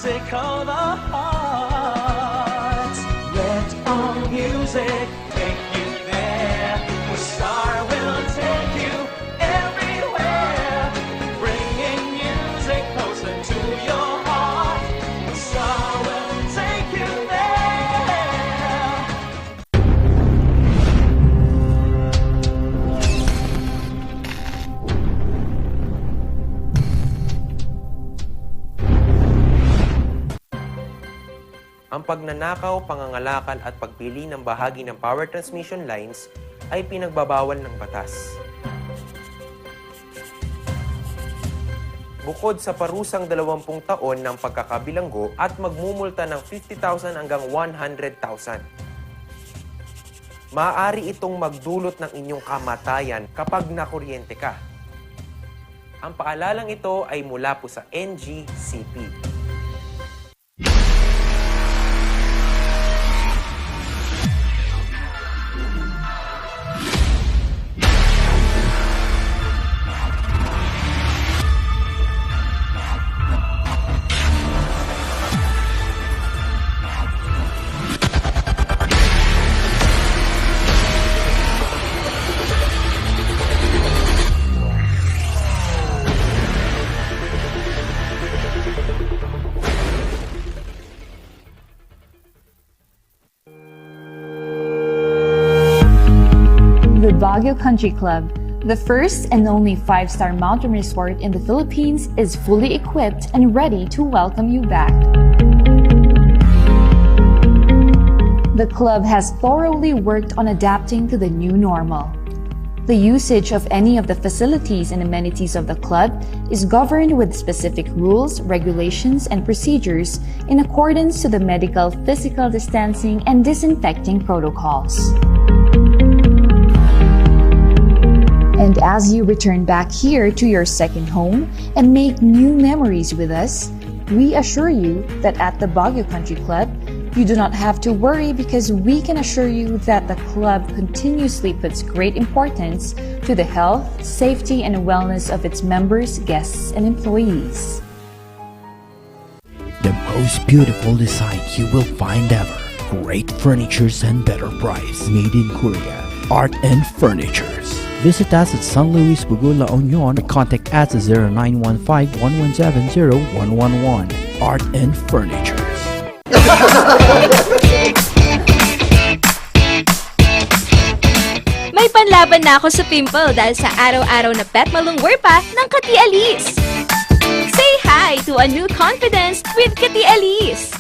music of the heart. Let our music take you there, where Star will take you everywhere, bringing music closer to your heart. Star will take you there. Ang pagnanakaw, pangangalakal at pagpili ng bahagi ng power transmission lines ay pinagbabawal ng batas. Bukod sa parusang 20 taon ng pagkakabilanggo at magmumulta ng 50,000 hanggang 100,000. Maaari itong magdulot ng inyong kamatayan kapag nakuryente ka. Ang paalalang ito ay mula po sa NGCP. The Baguio Country Club, the first and only 5-star mountain resort in the Philippines, is fully equipped and ready to welcome you back. The club has thoroughly worked on adapting to the new normal. The usage of any of the facilities and amenities of the club is governed with specific rules, regulations, and procedures in accordance to the medical, physical distancing, and disinfecting protocols. And as you return back here to your second home and make new memories with us, we assure you that at the Baguio Country Club, you do not have to worry because we can assure you that the club continuously puts great importance to the health, safety, and wellness of its members, guests, and employees. The most beautiful design you will find ever. Great furnitures and better price. Made in Korea. Art and Furnitures. Visit us at San Luis Bugula Union or contact us at 0915-1170-111. Art and Furnitures. May panlaban na ako sa pimple dahil sa araw-araw na pet malungwer pa ng Kati Alice. Say hi to a new confidence with Kati Alice.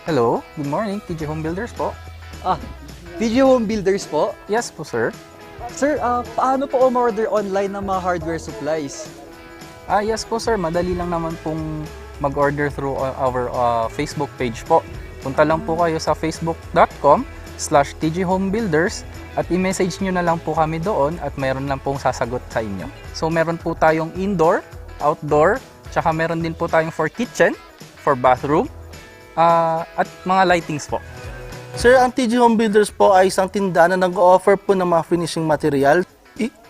Hello, good morning, TJ Home Builders po. TJ Home Builders po? Yes po, sir. Sir, paano po ma-order online ng mga hardware supplies? Yes po, sir. Madali lang naman pong mag-order through our Facebook page po. Punta lang po kayo sa facebook.com/tjhomebuilders at i-message nyo na lang po kami doon at meron lang pong sasagot sa inyo. So, meron po tayong indoor, outdoor, tsaka meron din po tayong for kitchen, for bathroom, at mga lightings po. Sir, ang TJ Home Builders po ay isang tindahan na nag-o-offer po ng mga finishing material.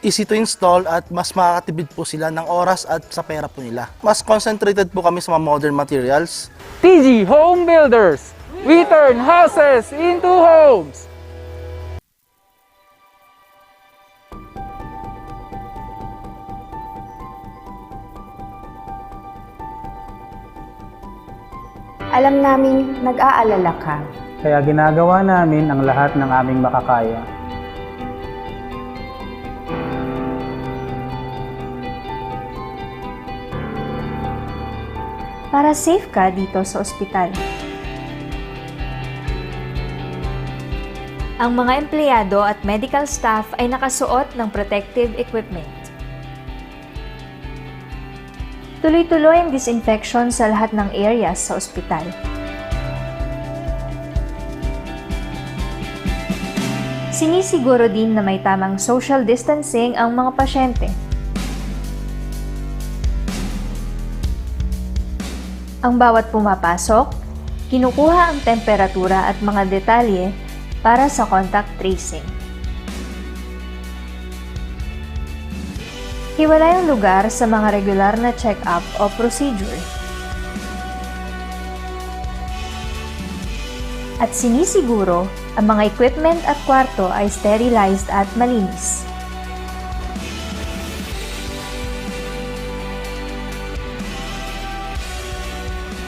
Easy to install at mas makakatipid po sila ng oras at sa pera po nila. Mas concentrated po kami sa mga modern materials. TJ Home Builders! We turn houses into homes! Alam naming nag-aalala ka. Kaya ginagawa namin ang lahat ng aming makakaya. Para safe ka dito sa ospital. Ang mga empleyado at medical staff ay nakasuot ng protective equipment. Tuloy-tuloy ang disinfection sa lahat ng areas sa ospital. Sinisiguro din na may tamang social distancing ang mga pasyente. Ang bawat pumapasok, kinukuha ang temperatura at mga detalye para sa contact tracing. Hiwalay ang lugar sa mga regular na check-up o procedure. at sinisiguro ang mga equipment at kwarto ay sterilized at malinis.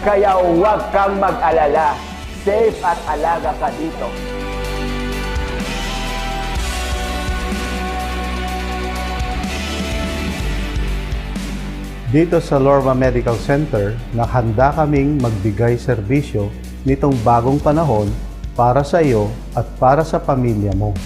Kaya huwag kang mag-alala. Safe at alaga ka dito. Dito sa Lorma Medical Center, nakahanda kaming magbigay serbisyo nitong bagong panahon para sa iyo at para sa pamilya mo.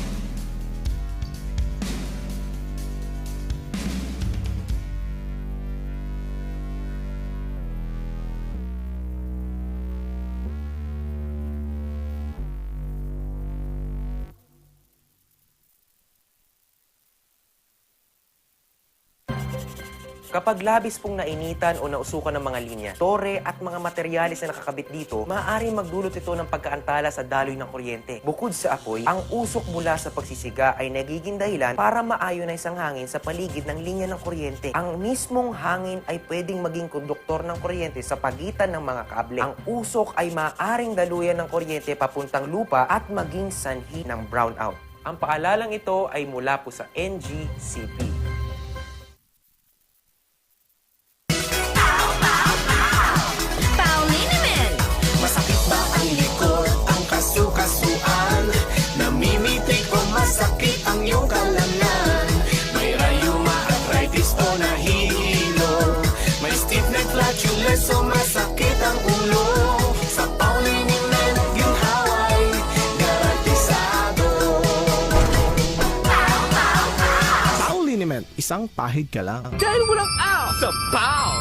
Kapag labis pong nainitan o nausukan ng mga linya, tore at mga materyales na nakakabit dito, maaaring magdulot ito ng pagkaantala sa daloy ng kuryente. Bukod sa apoy, ang usok mula sa pagsisiga ay nagiging dahilan para ma-ionize ang hangin sa paligid ng linya ng kuryente. Ang mismong hangin ay pwedeng maging konduktor ng kuryente sa pagitan ng mga kable. Ang usok ay maaaring daluyan ng kuryente papuntang lupa at maging sanhi ng brownout. Ang paalalang ito ay mula po sa NGCP. Masakit ba ang likod, ang kasukasuan? Namimitik o masakit ang iyong kalamnan? May rayuma, arthritis o nahihilo? May stiff neck, flatulence o masakit ang ulo? Sa Pauliniment, ginhaway, garantisado. Pauliniment, isang pahid ka lang. Dahil walang out sa Pau!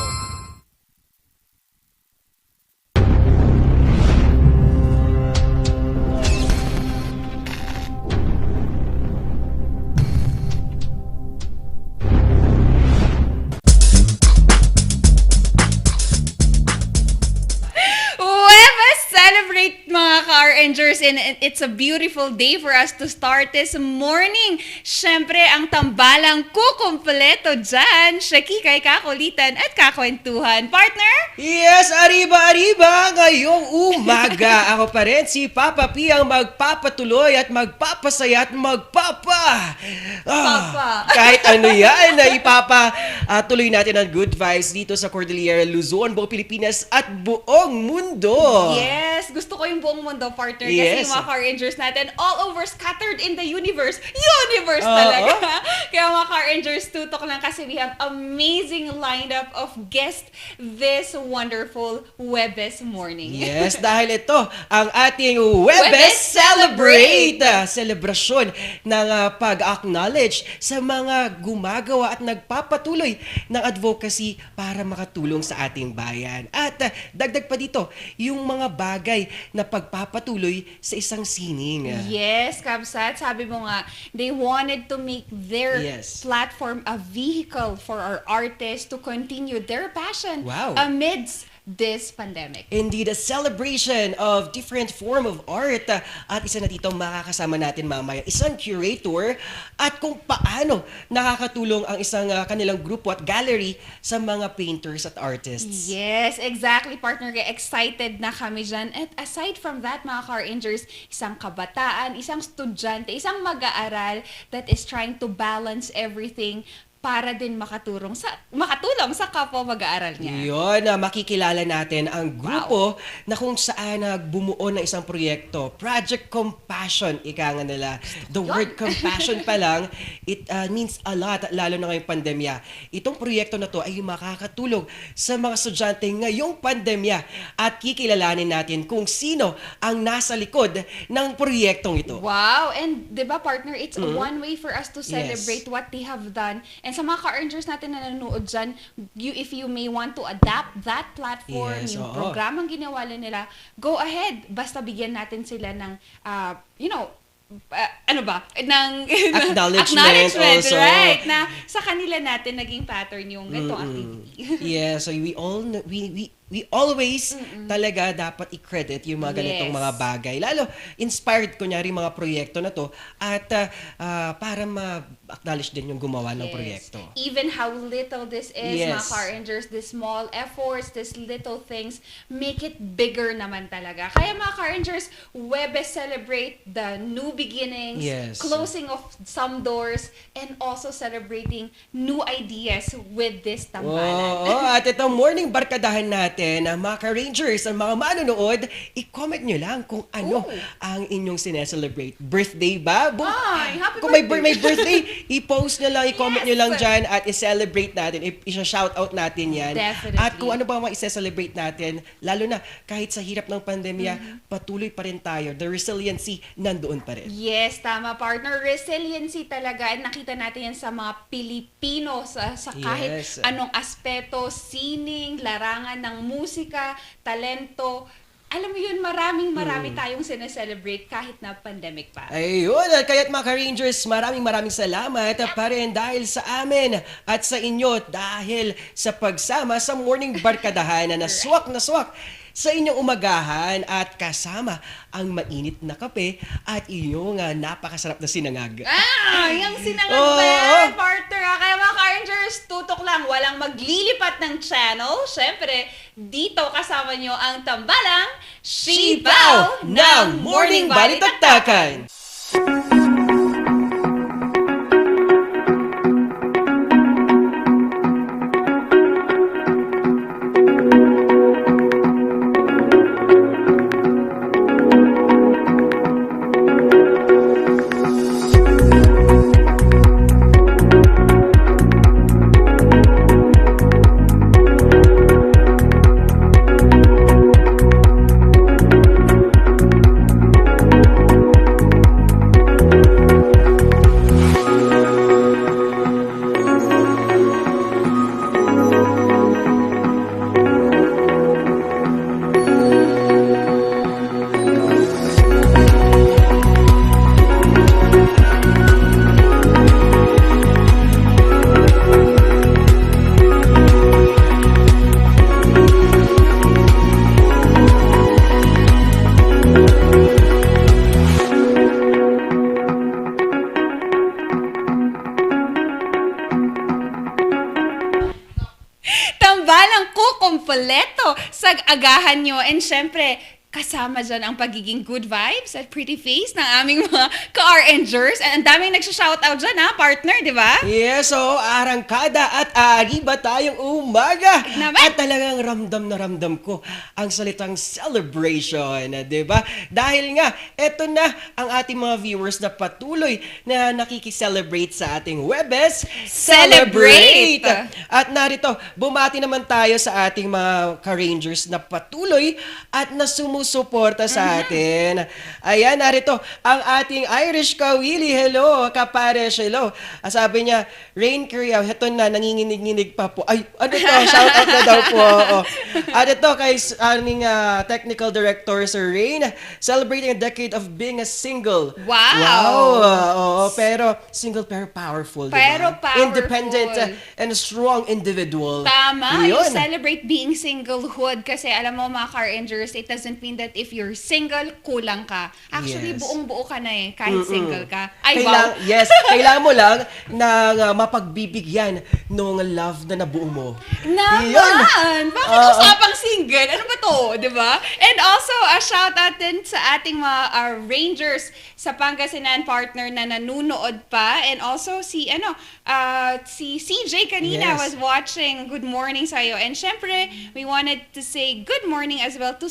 Celebrate mga ka-RNgers, and it's a beautiful day for us to start this morning. Siyempre, ang tambalang kukumpleto dyan. Kikay, kakulitan at kakwentuhan. Partner? Yes, arriba! Ngayong umaga, ako pa rin si Papa P ang magpapatuloy at magpapasaya at kahit ano yan na ipapatuloy natin ang good vibes dito sa Cordillera, Luzon, buong Pilipinas at buong mundo. Yes, gusto ko yung buong mundo, partner. Kasi Yes. yung mga car-rangers natin, all over, scattered in the universe. Universe talaga. Kaya mga car-rangers, tutok lang kasi we have amazing lineup of guests this wonderful Webes morning. Yes, dahil ito ang ating Webes Celebrate! Selebrasyon ng pag-acknowledge sa mga gumagawa at nagpapatuloy ng advocacy para makatulong sa ating bayan. At dagdag pa dito, yung mga bagay na pagpapatuloy sa isang sining. Yes, Kabsat. Sabi mo nga, they wanted to make their Yes. platform a vehicle for our artists to continue their passion Wow. amidst this pandemic. Indeed, a celebration of different form of art. At isa na dito makakasama natin mamaya, isang curator at kung paano nakakatulong ang isang kanilang grupo at gallery sa mga painters at artists. Yes, exactly, partner. Kaya excited na kami dyan. At aside from that, mga car-rangers, isang kabataan, isang estudyante, isang mag-aaral that is trying to balance everything para din makatulong sa kapwa mag-aaral niya. Yun, makikilala natin ang grupo na kung saan bumuo ng isang proyekto. Project Compassion, ika nga nila. The word compassion pa lang, it means a lot, lalo na ngayong pandemya. Itong proyekto na to ay makakatulong sa mga estudyante ngayong pandemya at kikilalanin natin kung sino ang nasa likod ng proyektong ito. Wow! And di ba, partner, it's one way for us to celebrate what they have done. And sa mga ka-earners natin na nanonood dyan, if you may want to adapt that platform, Yes, yung programang ginawa nila, go ahead. Basta bigyan natin sila ng, ng acknowledgement also. right? Na sa kanila natin naging pattern yung itong activity. Yeah, so we we always talaga dapat i-credit yung mga ganitong Yes. mga bagay. Lalo, inspired kunyari mga proyekto na to at para ma-acknowledge din yung gumawa ng proyekto. Even how little this is, Yes. mga Car Rangers, these small efforts, these little things, make it bigger naman talaga. Kaya mga Car Rangers, Webes celebrate the new beginnings, Yes. closing of some doors, and also celebrating new ideas with this tambalan. Oo, at itong morning barkadahan natin, mga ka-Rangers, ang mga manonood, i-comment nyo lang kung ano ang inyong sineselebrate. Birthday ba? Ay, happy Kung birthday! may birthday, i-post nyo lang, i-comment nyo lang dyan at i-celebrate natin, i-shoutout natin yan. Definitely. At kung ano ba mga i-celebrate natin, lalo na kahit sa hirap ng pandemya, patuloy pa rin tayo. The resiliency nandoon pa rin. Yes, tama partner. Resiliency talaga. At nakita natin yan sa mga Pilipino sa kahit Yes. anong aspeto, sining, larangan ng musika, talento. Alam mo yun, marami tayong sineselebrate kahit na pandemic pa. Ayun, kaya't mga ka-Rangers, maraming salamat pa rin dahil sa amin at sa inyo dahil sa pagsama sa morning barkadahan na swak sa inyong umagahan at kasama ang mainit na kape at inyong napakasarap na sinangag. Yung sinangag Oo. ba yan, partner? Kaya mga Car-Rangers, tutok lang, walang maglilipat ng channel. Siyempre, dito kasama nyo ang tambalang Sipaw ng Morning Balitaktakan. Tambalang kukumpleto sa agahan nyo. And syempre, kasama dyan ang pagiging good vibes at pretty face ng aming mga ka-RNgers. And ang daming nagsha-shoutout dyan partner, di ba? Yes, so arangkada at ariba tayong umaga. Naman. At talagang ramdam na ramdam ko ang salitang celebration, di ba? Dahil nga, eto na ang ating mga viewers na patuloy na nakikiselebrate sa ating Webes Celebrate! At narito, bumati naman tayo sa ating mga ka-Rangers na patuloy at na sumusuporta sa atin. Ayan, narito ang ating Irish Kawili. Hello, kapares, hello. Sabi niya, Rain Korea, heto na, nanginginig-nginig pa po. Ay, ano to? Shout out na daw po. At ito kay aming technical director, Sir Rain, celebrating a decade of being a single. Wow! Pero single pero powerful. Pero diba? powerful. Independent and a strong individual. Tama, you Yun. celebrate being singlehood kasi alam mo mga car-rangers, it doesn't mean that if you're single, kulang ka. Actually, Yes. buong-buo ka na kahit single ka. Ay, wow! Yes, kailangan mo lang na mapagbibigyan ng love na nabuo mo. Naman! Bakit usapang single? Ano ba to? Diba? And also, a shout out din sa ating mga Rangers sa Pangasinan partner na nanunood pa. And also, si CJ kanina Yes. was watching. Good morning sa'yo. And syempre, we wanted to say good morning as well to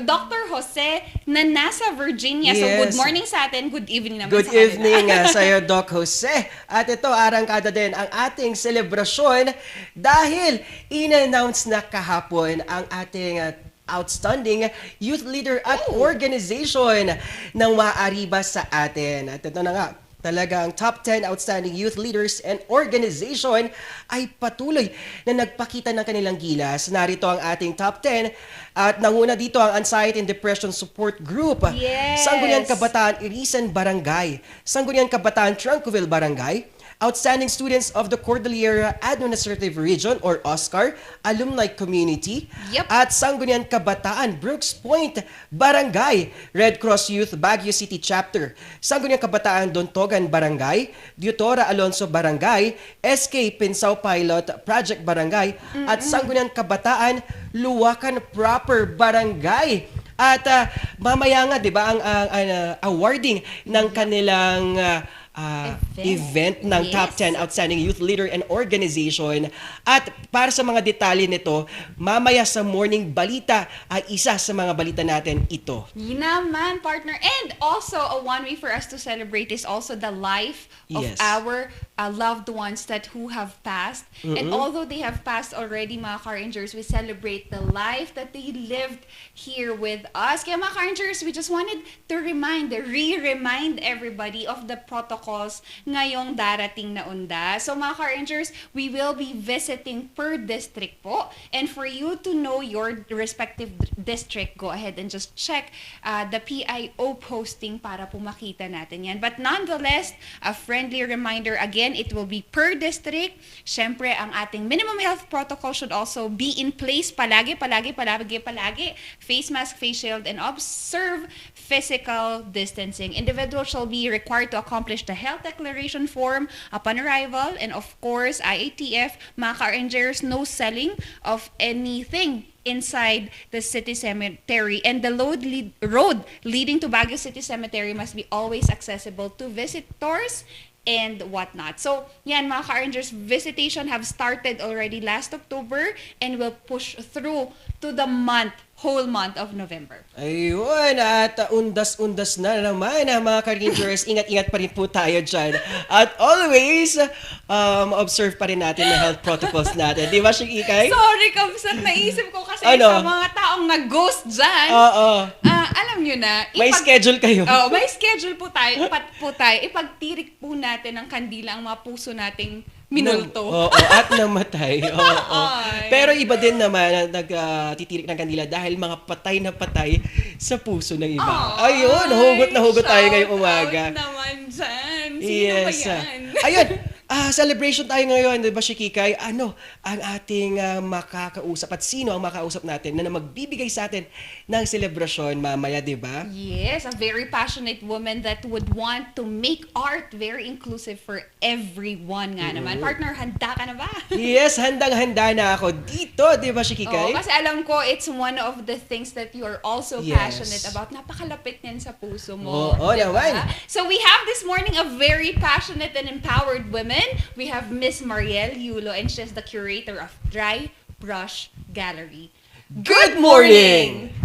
Dr. Jose na nasa Virginia. So, good Yes. morning sa atin. Good evening naman Good sa kanila. evening sa'yo, Doc Jose. At ito, arangkada din ang ating selebrasyon dahil in-announce na kahapon ang ating outstanding youth leader at organization ng Maariba sa atin. At ito na nga, talagang top 10 outstanding youth leaders and organization ay patuloy na nagpakita ng kanilang gilas. Narito ang ating top 10 at nanguna dito ang Anxiety and Depression Support Group. Yes. Sangguniang Kabataan Irisan Barangay, Sangguniang Kabataan Trunkville Barangay, Outstanding Students of the Cordillera Administrative Region or OSCAR Alumni Community, at Sangguniang Kabataan Brooks Point Barangay Red Cross Youth Baguio City Chapter, Sangguniang Kabataan Dontogan Barangay, Diutora Alonso Barangay, SK Pinsao Pilot Project Barangay, at Sangguniang Kabataan Luwakan Proper Barangay. At mamaya nga, 'di ba, ang awarding ng kanilang event ng Top 10 Outstanding Youth Leader and Organization. At para sa mga detalye nito, mamaya sa Morning Balita ay isa sa mga balita natin ito. Naman, partner. And also, one way for us to celebrate is also the life of our loved ones who have passed. And although they have passed already, mga Car-Rangers, we celebrate the life that they lived here with us. Kaya mga Car-Rangers, we just wanted to re-remind everybody of the protocols ngayong darating na unda. So mga Car-Rangers, we will be visiting per district po. And for you to know your respective district, go ahead and just check the PIO posting para po makita natin yan. But nonetheless, a friendly reminder, again, it will be per district. Siyempre, ang ating minimum health protocol should also be in place palagi. Face mask, face shield, and observe physical distancing. Individuals shall be required to accomplish the health declaration form upon arrival. And of course, IATF, mga Car-Rangers, no selling of anything inside the city cemetery, and the road leading to Baguio City Cemetery must be always accessible to visitors and whatnot. So, yan mga Car-Rangers, visitation have started already last October and will push through to the whole month of November. Ayun, at undas-undas na naman mga Car-Rangers. Ingat-ingat pa rin po tayo dyan. At always, observe pa rin natin na health protocols natin. Di ba, Ikay? Sorry, Kamsat. Naisip ko kasi sa mga taong nag-ghost dyan. Alam nyo na. May schedule kayo. May schedule po tayo. Ipagtirik po natin ng kandila ang mga puso nating minulto. At namatay. Pero iba din naman nagtitirik ng kandila dahil mga patay na patay sa puso ng iba. Ayun, hugot tayo ngayong umaga. Naman dyan. Sino ba yan? Ayun, celebration tayo ngayon, di ba, Shikikay? Ano ang ating makakausap at sino ang makausap natin na magbibigay sa atin ng selebrasyon mamaya, di ba? Yes, a very passionate woman that would want to make art very inclusive for everyone nga naman. Partner, handa ka na ba? Yes, handang-handa na ako dito, di ba, Shikikay? Kasi alam ko, it's one of the things that you are also passionate about. Napakalapit niyan sa puso mo. Naman. So we have this morning a very passionate and empowered woman. We have Miss Mariel Yulo, and she's the curator of Dry Brush Gallery. Good morning!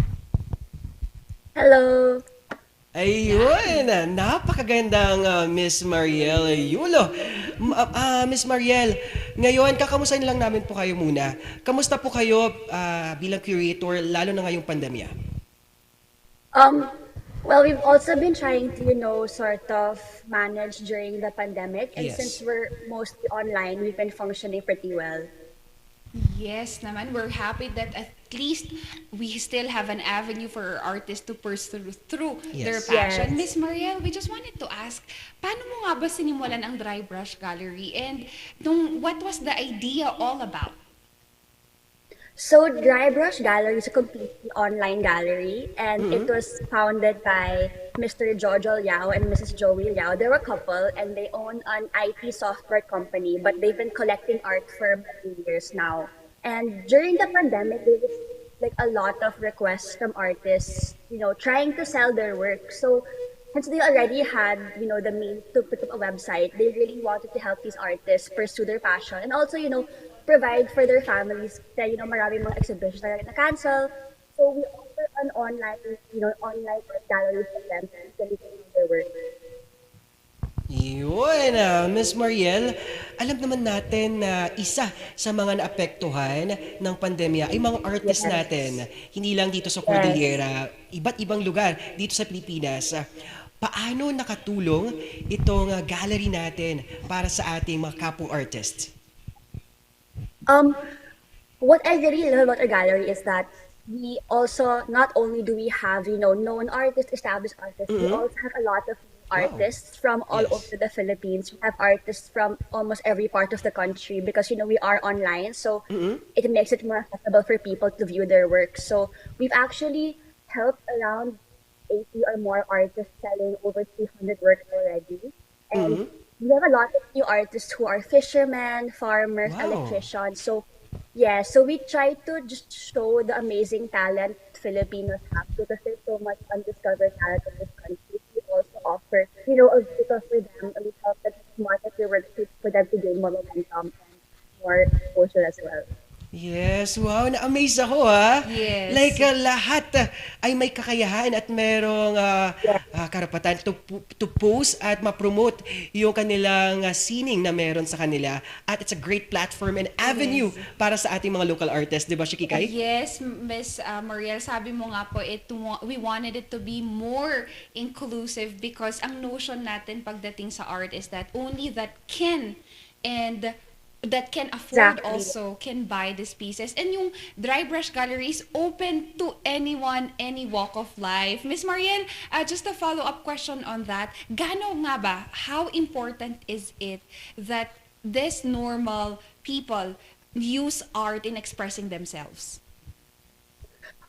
Hello! Ayun, napakagandang Miss Mariel Yulo. Miss Mariel, ngayon kakamustahin lang namin po kayo muna. Kamusta po kayo bilang curator, lalo na ngayong pandemya? Well, we've also been trying to, sort of manage during the pandemic. And since we're mostly online, we've been functioning pretty well. Yes naman, we're happy that at least we still have an avenue for our artists to pursue through their passion. Miss Mariel, we just wanted to ask, paano mo nga ba sinimulan ang Dry Brush Gallery? And what was the idea all about? So, Dry Brush Gallery is a completely online gallery, and it was founded by Mr. Jojo Liao and Mrs. Joey Liao. They're a couple, and they own an IT software company, but they've been collecting art for many years now. And during the pandemic, there was a lot of requests from artists, trying to sell their work. So, since they already had, the means to put up a website, they really wanted to help these artists pursue their passion, and also, provide for their families that, maraming mga exhibitions na na-cancel. So we offer an online art gallery for them to do their work. Yun, Miss Mariel, alam naman natin na isa sa mga naapektuhan ng pandemya ay mga artists natin. Hindi lang dito sa Cordillera, iba't ibang lugar dito sa Pilipinas. Paano nakatulong itong gallery natin para sa ating mga kapwa artists? What I really love about our gallery is that we also, not only do we have, known artists, established artists, we also have a lot of artists from all over the Philippines. We have artists from almost every part of the country because, we are online. So it makes it more accessible for people to view their work. So we've actually helped around 80 or more artists selling over 300 works already. And we have a lot of new artists who are fishermen, farmers, electricians. So yeah, so we try to just show the amazing talent Filipinos have because there's so much undiscovered talent in this country. We also offer, a vehicle for them, and we help them market their work for them to gain more momentum and more exposure as well. Yes, wow, na-amaze ako ha. Yes. Like lahat ay may kakayahan at merong karapatan to post at ma-promote yung kanilang sining na meron sa kanila. At it's a great platform and avenue para sa ating mga local artists, di ba, Shikikay? Yes, Miss Mariel, sabi mo nga po, we wanted it to be more inclusive because ang notion natin pagdating sa art is that only that can and that can afford also can buy these pieces. And yung Dry Brush Gallery is open to anyone, any walk of life. Miss Mariel, just a follow-up question on that. Gano nga ba, how important is it that this normal people use art in expressing themselves?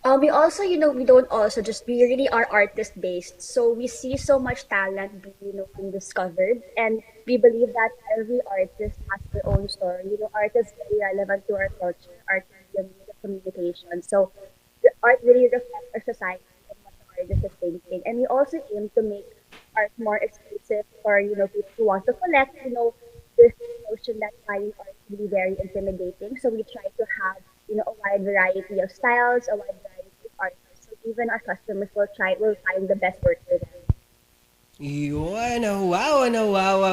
We also, we don't also we really are artist based. So we see so much talent being, discovered. And we believe that every artist has their own story. Art is very relevant to our culture. Art is the means of communication. So the art really reflects our society and what the artist is thinking. And we also aim to make art more exclusive for, people who want to collect. This notion that buying art can be very intimidating. So we try to have, a wide variety of styles, a wide variety of artists. So even our customers will find the best work for them. Yun, wow,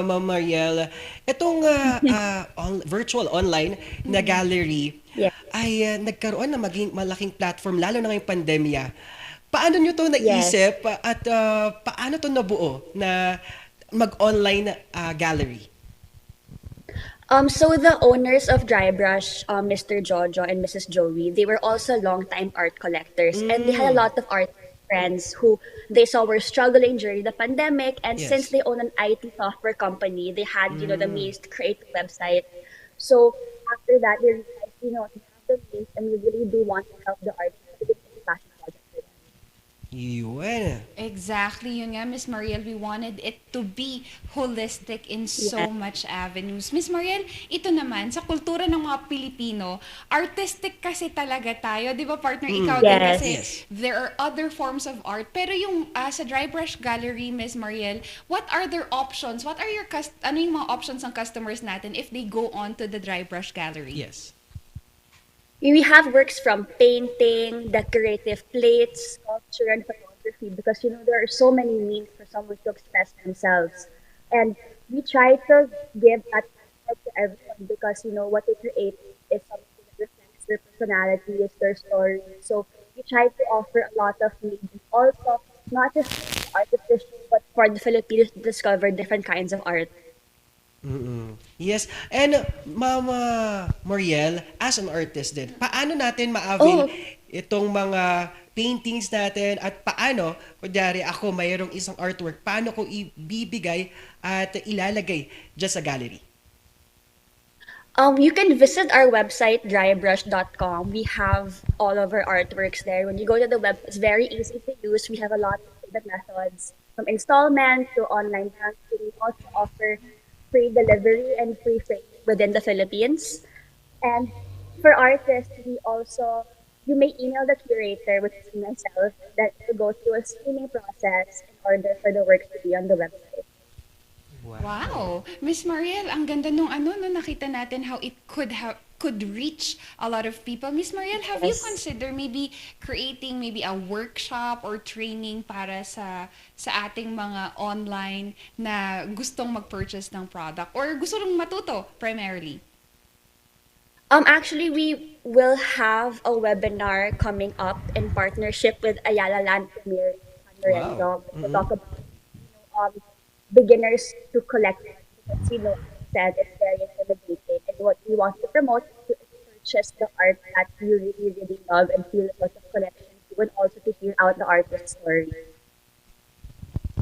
Ma'am Mariel. Itong virtual online na gallery ay nagkaroon na maging malaking platform, lalo na ngayong pandemya. Paano nyo to naisip at paano to nabuo na mag-online gallery? So the owners of Dry Brush, Mr. Jojo and Mrs. Joey, they were also longtime art collectors, and they had a lot of art friends who they saw were struggling during the pandemic. And since they own an IT software company, they had the means to create a website. So after that, they realized, we have the means, and we really do want to help the artists. It's a passion project for them. Yun. Exactly, yun nga, Miss Mariel, we wanted it to be holistic in so much avenues. Miss Mariel, ito naman, sa kultura ng mga Pilipino, artistic kasi talaga tayo, di ba partner? Ikaw din kasi there are other forms of art. Pero yung sa Dry Brush Gallery, Miss Mariel, what are their options? What are ano yung mga options ng customers natin if they go on to the Dry Brush Gallery? Yes. We have works from painting, decorative plates, sculpture, and photography because, there are so many means for someone to express themselves. And we try to give that to everyone because, what they create is something that reflects their personality, is their story. So we try to offer a lot of needs. Also, not just artificial, but for the Filipinos to discover different kinds of art. Yes. And Mama Mariel, as an artist din, paano natin ma-avail itong mga paintings natin at paano, kunyari ako mayroong isang artwork, paano ko ibibigay at ilalagay dyan sa gallery? You can visit our website, drybrush.com. We have all of our artworks there. When you go to the web, it's very easy to use. We have a lot of different methods, from installment to online banking. We also offer free delivery and free freight within the Philippines. And for artists, you may email the curator, which is myself, that will go through a screening process in order for the works to be on the website. Wow. Miss Mariel, ang ganda nung nakita natin how it could reach a lot of people. Miss Mariel, have you considered maybe creating a workshop or training para sa ating mga online na gustong mag-purchase ng product or gusto lang matuto primarily? Actually, we will have a webinar coming up in partnership with Ayala Land Premier Lorenzo to talk about beginners to collect. Because, said it's very intimidating, and what we want to promote is to encourage purchase the art that you really, really love and feel a lot of connection to, and also to hear out the artist's story.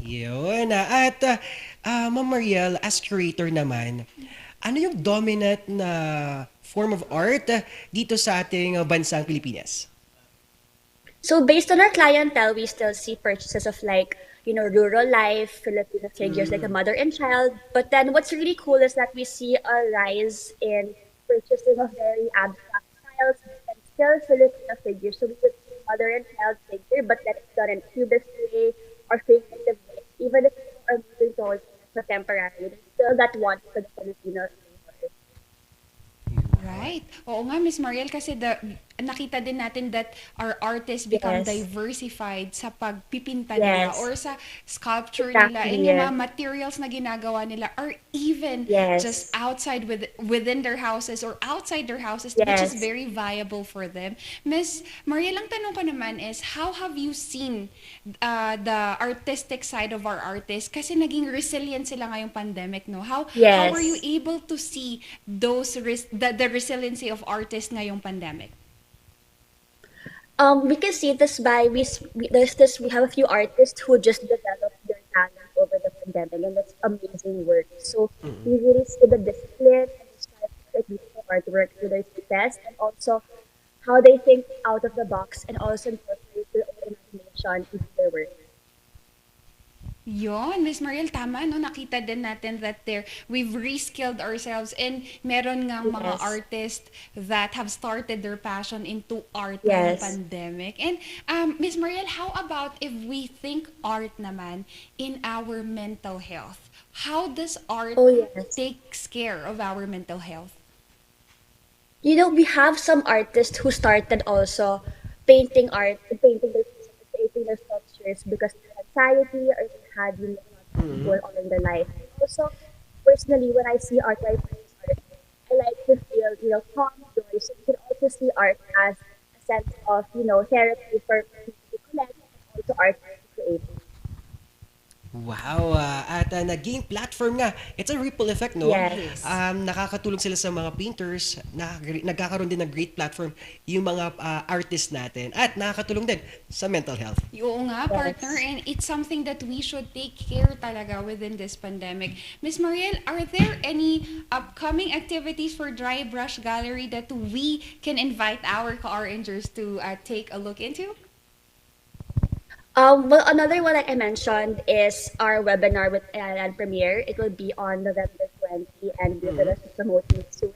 Yun. Ma'am Mariel, as curator naman, ano yung dominant na form of art dito sa ating bansang Pilipinas? So based on our clientele, we still see purchases of like, rural life, Filipino figures like a mother and child. But then what's really cool is that we see a rise in purchasing of very abstract styles and still Filipino figures. So we would see mother and child figure, but then it's done in cubist way or figurative way. Even if people are moving towards contemporary, there's still that want for the Filipino. Right. Oo nga, Miss Mariel, kasi nakita din natin that our artists become Yes. diversified sa pagpipinta Yes. nila or sa sculpture Exactly, nila. And yung yes. mga materials na ginagawa nila are even Yes. just outside within their houses or outside their houses, which is Yes. very viable for them. Miss Mariel, ang tanong ko naman is, how have you seen the artistic side of our artists? Kasi naging resilient sila ngayong pandemic, no? How Yes. were you able to see those the resiliency of artists ngayong pandemic? We can see this by we have a few artists who just developed their talent over the pandemic, and that's amazing work. So we really see the discipline and the strive to like beautiful artwork to their success, and also how they think out of the box and also incorporate their own imagination into their work. Yon, Miss Mariel, tama, no? Nakita din natin that we've reskilled ourselves and meron nga mga Yes. artists that have started their passion into art ngayong Yes. pandemic. And Miss Mariel, how about if we think art naman in our mental health? How does art Oh, yes. takes care of our mental health? We have some artists who started also painting art, painting their sculptures because of anxiety or they had really people all in their life. Also, personally, when I see art, I like to feel, calm, joy. So you can also see art as a sense of, therapy for people to connect and also art to create. Wow, at naging platform nga. It's a ripple effect, no? Yes. Nakakatulong sila sa mga painters, nagkakaroon din ng great platform yung mga artists natin, at nakakatulong din sa mental health. Oo nga, partner, and it's something that we should take care talaga within this pandemic. Miss Mariel, are there any upcoming activities for Dry Brush Gallery that we can invite our co-arrangers to take a look into? Well, another one like I mentioned is our webinar with Alan Premier. It will be on November 20 and we're going to promote it soon.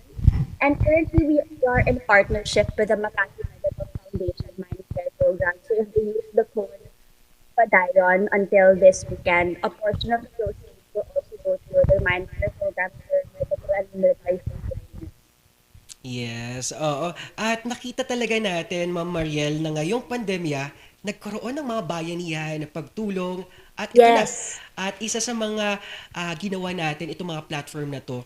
And currently we are in partnership with the Makati Medical Foundation Mindcare Program. So if they use the code PADION until this weekend, a portion of the proceeds will also go to the Mindcare Program for medical and military supplies. Yes, oo. At nakita talaga natin, Ma'am Mariel, na ngayong pandemya, nagkaroon ng mga bayanihan, pagtulong, at ito na. Yes. At isa sa mga ginawa natin, itong mga platform na to.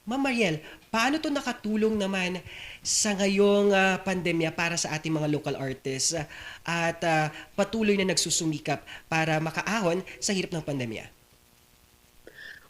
Ma'am Mariel, paano to nakatulong naman sa ngayong pandemya para sa ating mga local artists at patuloy na nagsusumikap para makaahon sa hirap ng pandemya?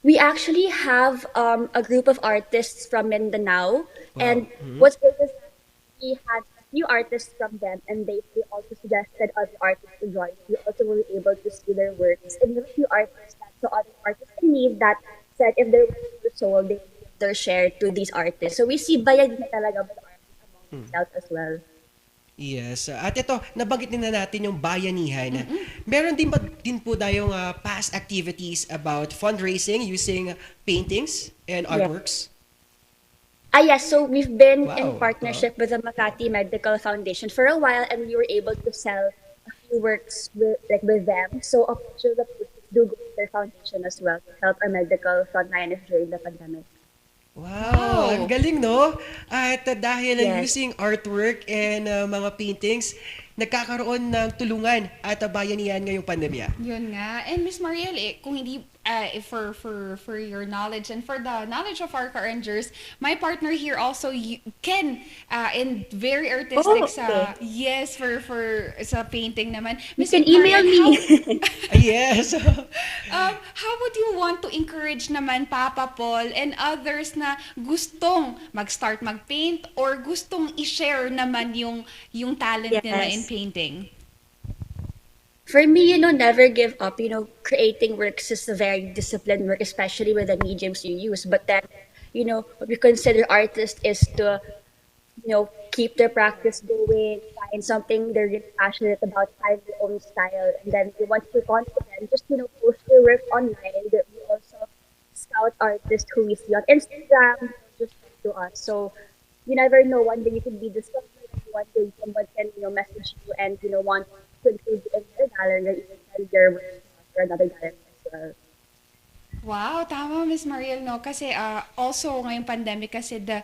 We actually have a group of artists from Mindanao, and what's great is that we had a few artists from them, and they also suggested other artists to join. We also were able to see their works, and there were a few artists that saw other artists in need that said if their works were sold, they would give their share to these artists. So we see bayad na talaga with artists among themselves as well. Yes. At ito, nabanggit din na natin yung bayanihan. Meron din po tayong past activities about fundraising using paintings and artworks. Yes, so we've been Wow. in partnership with the Makati Medical Foundation for a while, and we were able to sell a few works with them. So a portion of the proceeds do go to their foundation as well to help our medical frontliners during the pandemic. Wow, ang galing, no? At dahil Yes. using artwork and mga paintings, nagkakaroon ng tulungan at bayanihan ngayong pandemya. Yun nga. And Miss Mariel, kung hindi for your knowledge and for the knowledge of our Rangers, my partner here also can in very artistic sa yes for sa painting naman. You can email me. Yes. How would you want to encourage naman Papa Paul and others na gustong mag-start mag-paint or gustong i-share naman yung talent nila in painting? For me, never give up. Creating works is a very disciplined work, especially with the mediums you use. But then, what we consider artists is to, keep their practice going, find something they're really passionate about, find their own style. And then once you're confident, just, post your work online. We also scout artists who we see on Instagram, just to us. So you never know, one day you can be discovered, one day someone can, message you and, want to include you in their gallery or even send your work for another gallery as well. Wow, tama Miss Mariel, no? Kasi also ngayong pandemic kasi the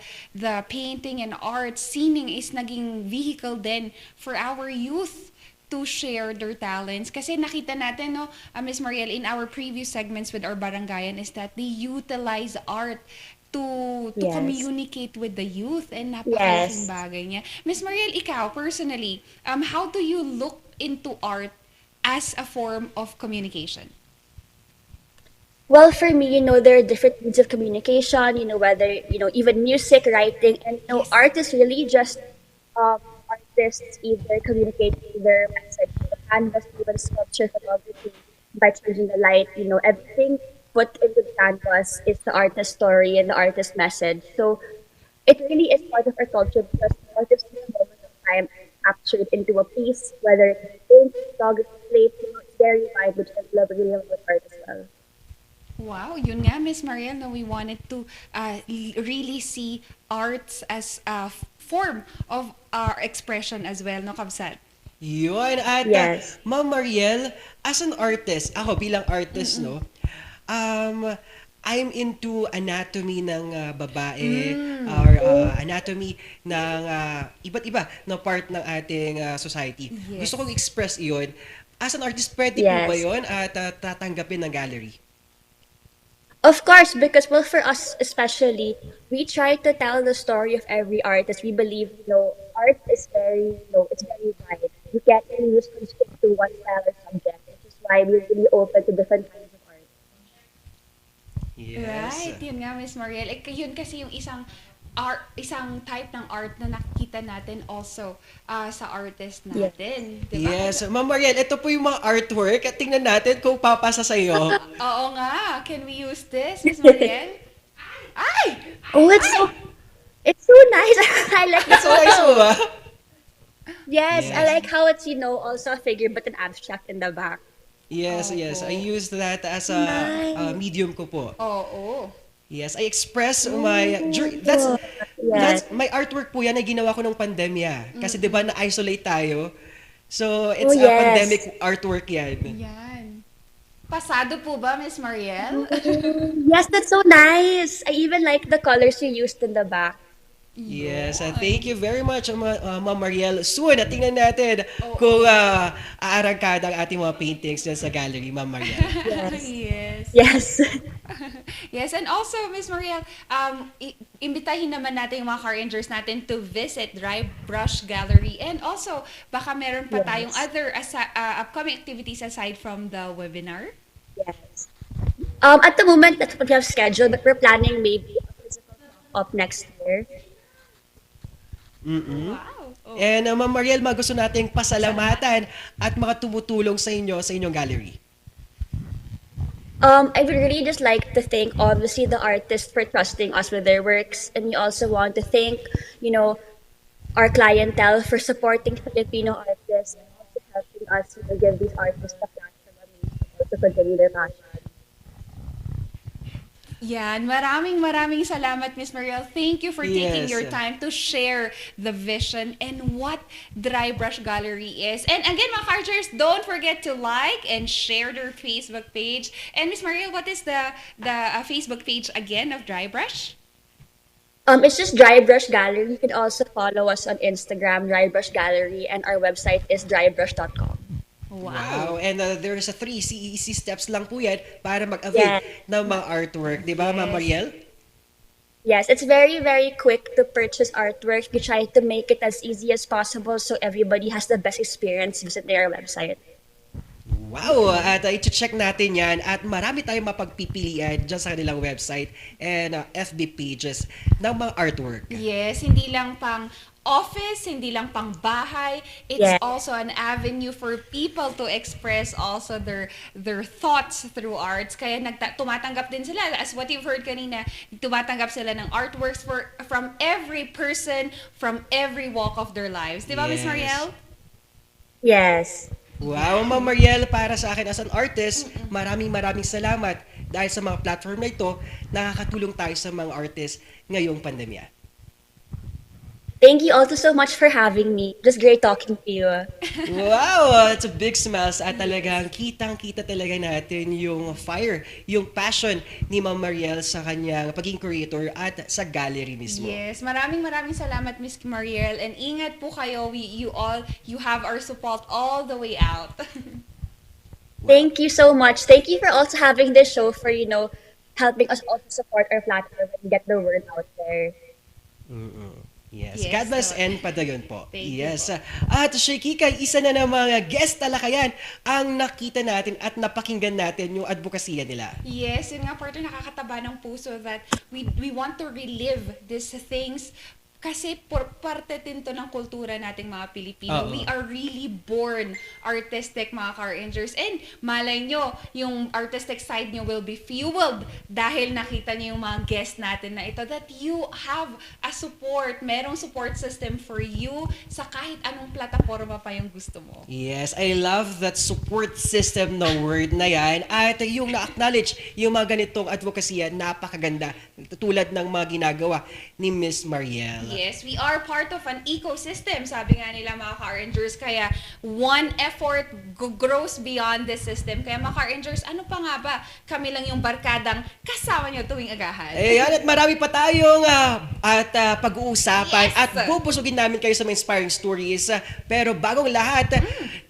painting and art, sining is naging vehicle din for our youth to share their talents. Kasi nakita natin, no, Miss Mariel, in our previous segments with our barangayan is that they utilize art to communicate with the youth and napakalaking bagay niya. Miss Mariel, ikaw personally, how do you look into art as a form of communication? Well, for me, there are different means of communication, whether, even music, writing, and, art is really just artists either communicating their message to the canvas, even sculpture, photography, by changing the light, everything put into the canvas is the artist's story and the artist's message. So it really is part of our culture because artists in a moment of time captured into a piece, whether it's paint, photography, plate, it's very wide, which I love really about art as well. Wow, yun nga, Miss Mariel, no, we wanted to really see arts as a form of our expression as well, no, Kabsat? Yun, at Ma'am Mariel, as an artist, ako bilang artist, no, I'm into anatomy ng babae or anatomy ng iba't iba na part ng ating society. Gusto kong express iyon. As an artist, pwede po ba yun at tatanggapin ng gallery? Of course, because for us especially, we try to tell the story of every artist. We believe, art is very, it's very wide. You can't really just constrict to one style or subject, which is why we're really open to different kinds of art. Right, yun nga, Miss Mariel. Yun kasi yung isang type ng art na nakikita natin also sa artist natin. Diba? Yes. Ma'am Mariel, ito po yung mga artwork at tingnan natin kung papasa sa iyo. Oo nga. Can we use this, Miss Mariel? Ay! Oh, it's so nice. I like it. So nice mo ba? Yes, I like how it's, also a figure but an abstract in the back. Yes, yes. I used that as a medium ko po. Oo. Yes, I express my that's my artwork po yan ay ginawa ko nung pandemya. Kasi 'di ba na-isolate tayo. So it's a pandemic artwork yan. Yan. Pasado po ba, Miss Mariel? Yes, that's so nice. I even like the colors you used in the back. Yes, thank you very much, Ma'am Mariel. Soon, tingnan natin kung aarangkada ang ating mga paintings dyan sa gallery, Ma'am Mariel. Yes. Yes, and also, Miss Mariel, imbitahin naman natin yung mga car rangers natin to visit Dry Brush Gallery. And also, baka meron pa tayong other upcoming activities aside from the webinar? Yes. At the moment, that's what we have scheduled, but we're planning maybe up next year. Wow. And Ma'am Mariel, gusto nating pasalamatan at mga tumutulong sa inyong gallery. I would really just like to thank obviously the artists for trusting us with their works, and we also want to thank, our clientele for supporting Filipino artists and also helping us give these artists the platform to continue their passion. Yan, maraming salamat, Miss Mariel. Thank you for taking your time to share the vision and what Dry Brush Gallery is. And again, mga Cargers, don't forget to like and share their Facebook page. And Miss Mariel, what is the Facebook page again of Dry Brush? It's just Dry Brush Gallery. You can also follow us on Instagram, Dry Brush Gallery, and our website is drybrush.com. Wow. And there's a 3 easy steps lang po yan para mag-avail ng mga artwork. Di ba, Ma'am Mariel? Yes, it's very, very quick to purchase artwork. We try to make it as easy as possible so everybody has the best experience visit their website. Wow! At i-check natin yan at marami tayong mapagpipilian dyan sa kanilang website and FB pages ng mga artwork. Yes, hindi lang pang office, hindi lang pang bahay. It's also an avenue for people to express also their thoughts through arts. Kaya tumatanggap din sila, as what you've heard kanina, tumatanggap sila ng artworks from every person, from every walk of their lives. Di ba, Miss Mariel? Yes. Wow, Ma'am Mariel, para sa akin as an artist, maraming salamat dahil sa mga platform na ito, nakakatulong tayo sa mga artists ngayong pandemya. Thank you also so much for having me. Just great talking to you. Wow! It's a big smiles at talagang kitang-kita talaga natin yung fire, yung passion ni Ma'am Mariel sa kanyang pagiging creator at sa gallery mismo. Yes, maraming salamat, Miss Mariel, and ingat po kayo. You have our support all the way out. Thank you so much. Thank you for also having this show for, helping us also support our platform and get the word out there. Yes. God bless and padayon po. Yes. At Shakika, isa na ng mga guest talakayan ang nakita natin at napakinggan natin yung advokasya nila. Yes, yun nga partner, nakakataba ng puso that we want to relive these things kasi parte din to ng kultura nating mga Pilipino. We are really born artistic, mga Car-Rangers. And malay nyo, yung artistic side nyo will be fueled dahil nakita nyo yung mga guests natin na ito, that you have a support, merong support system for you sa kahit anong plataforma pa yung gusto mo. Yes, I love that support system na word na yan. At yung na-acknowledge yung mga ganitong advokasya, napakaganda. Tulad ng mga ginagawa ni Miss Mariel. Yes, we are part of an ecosystem, sabi nga nila mga Car-Rangers. Kaya one effort grows beyond the system. Kaya mga Car-Rangers, ano pa nga ba? Kami lang yung barkadang kasama nyo tuwing agahan. Ayan, at marami pa tayong pag-uusapan at bubusugin namin kayo sa mga inspiring stories. Pero bagong lahat,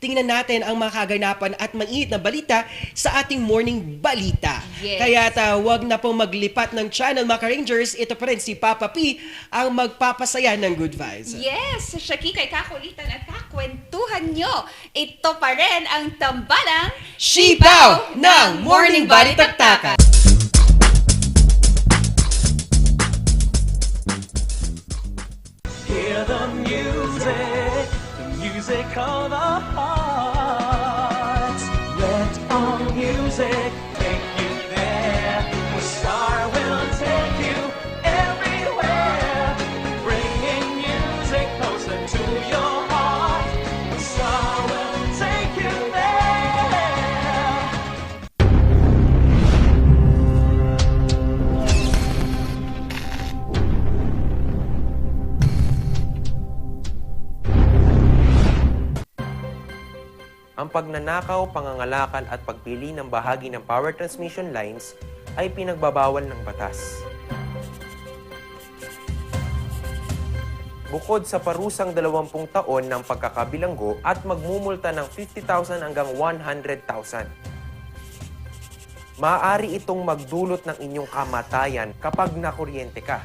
tingnan natin ang mga kaganapan at mainit na balita sa ating morning balita. Yes. Kaya wag na pong maglipat ng channel, mga Car-Rangers. Ito pa rin si Papa P ang magpapasaya ng good vibes. Yes, Shakika, kakulitan at kakwentuhan nyo. Ito pa rin ang tambalang Sipaw ng Morning Balitaktakan. Hear the music of the heart. Let all music take you there. The star will take you everywhere, bringing music closer to your heart. The star will take you there. Ang pagnanakaw, pangangalakal at pagpili ng bahagi ng power transmission lines ay pinagbabawal ng batas. Bukod sa parusang 20 taon ng pagkakabilanggo at magmumulta ng 50,000 hanggang 100,000. Maaari itong magdulot ng inyong kamatayan kapag nakuryente ka.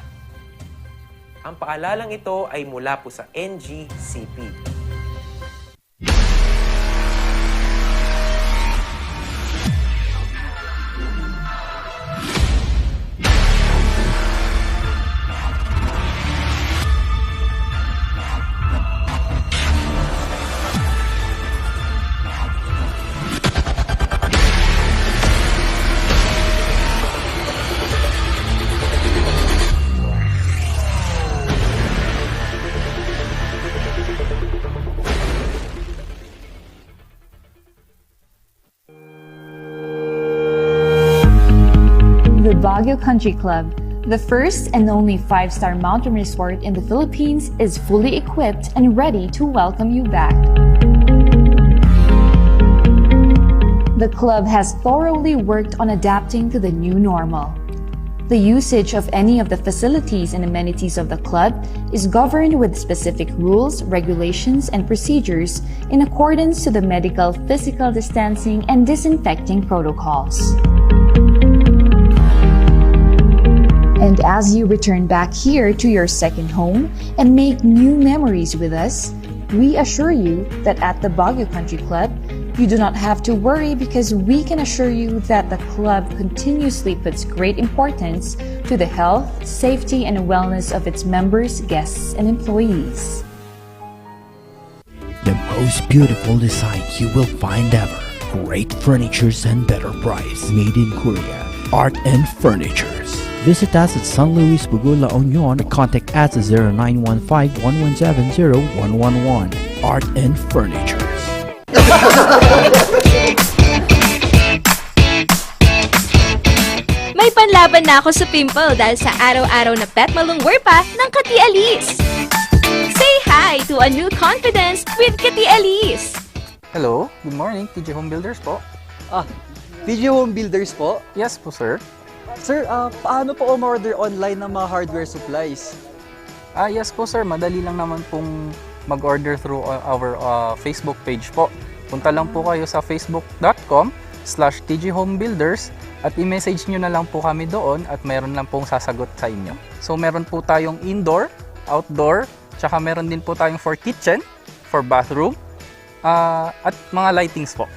Ang paalalang ito ay mula po sa NGCP. The Baguio Country Club, the first and only 5-star mountain resort in the Philippines, is fully equipped and ready to welcome you back. The club has thoroughly worked on adapting to the new normal. The usage of any of the facilities and amenities of the club is governed with specific rules, regulations, and procedures in accordance to the medical, physical distancing, and disinfecting protocols. And as you return back here to your second home and make new memories with us, we assure you that at the Baguio Country Club, you do not have to worry because we can assure you that the club continuously puts great importance to the health, safety, and wellness of its members, guests, and employees. The most beautiful design you will find ever. Great furnitures and better price. Made in Korea. Art and Furnitures. Visit us at San Luis Bugo, La Union. Contact us at 0915-117-0111. Art and Furnitures. May panlaban na ako sa pimple dahil sa araw-araw na pet malungwer pa ng Kati Alice. Say hi to a new confidence with Kati Alice. Hello, good morning, TJ Home Builders po. TJ Home Builders po? Yes po, sir. Sir, paano po umorder online ng mga hardware supplies? Yes po, sir. Madali lang naman pong mag-order through our Facebook page po. Punta lang po kayo sa facebook.com/tjhomebuilders at i-message nyo na lang po kami doon at meron lang pong sasagot sa inyo. So meron po tayong indoor, outdoor, tsaka meron din po tayong for kitchen, for bathroom, at mga lightings po.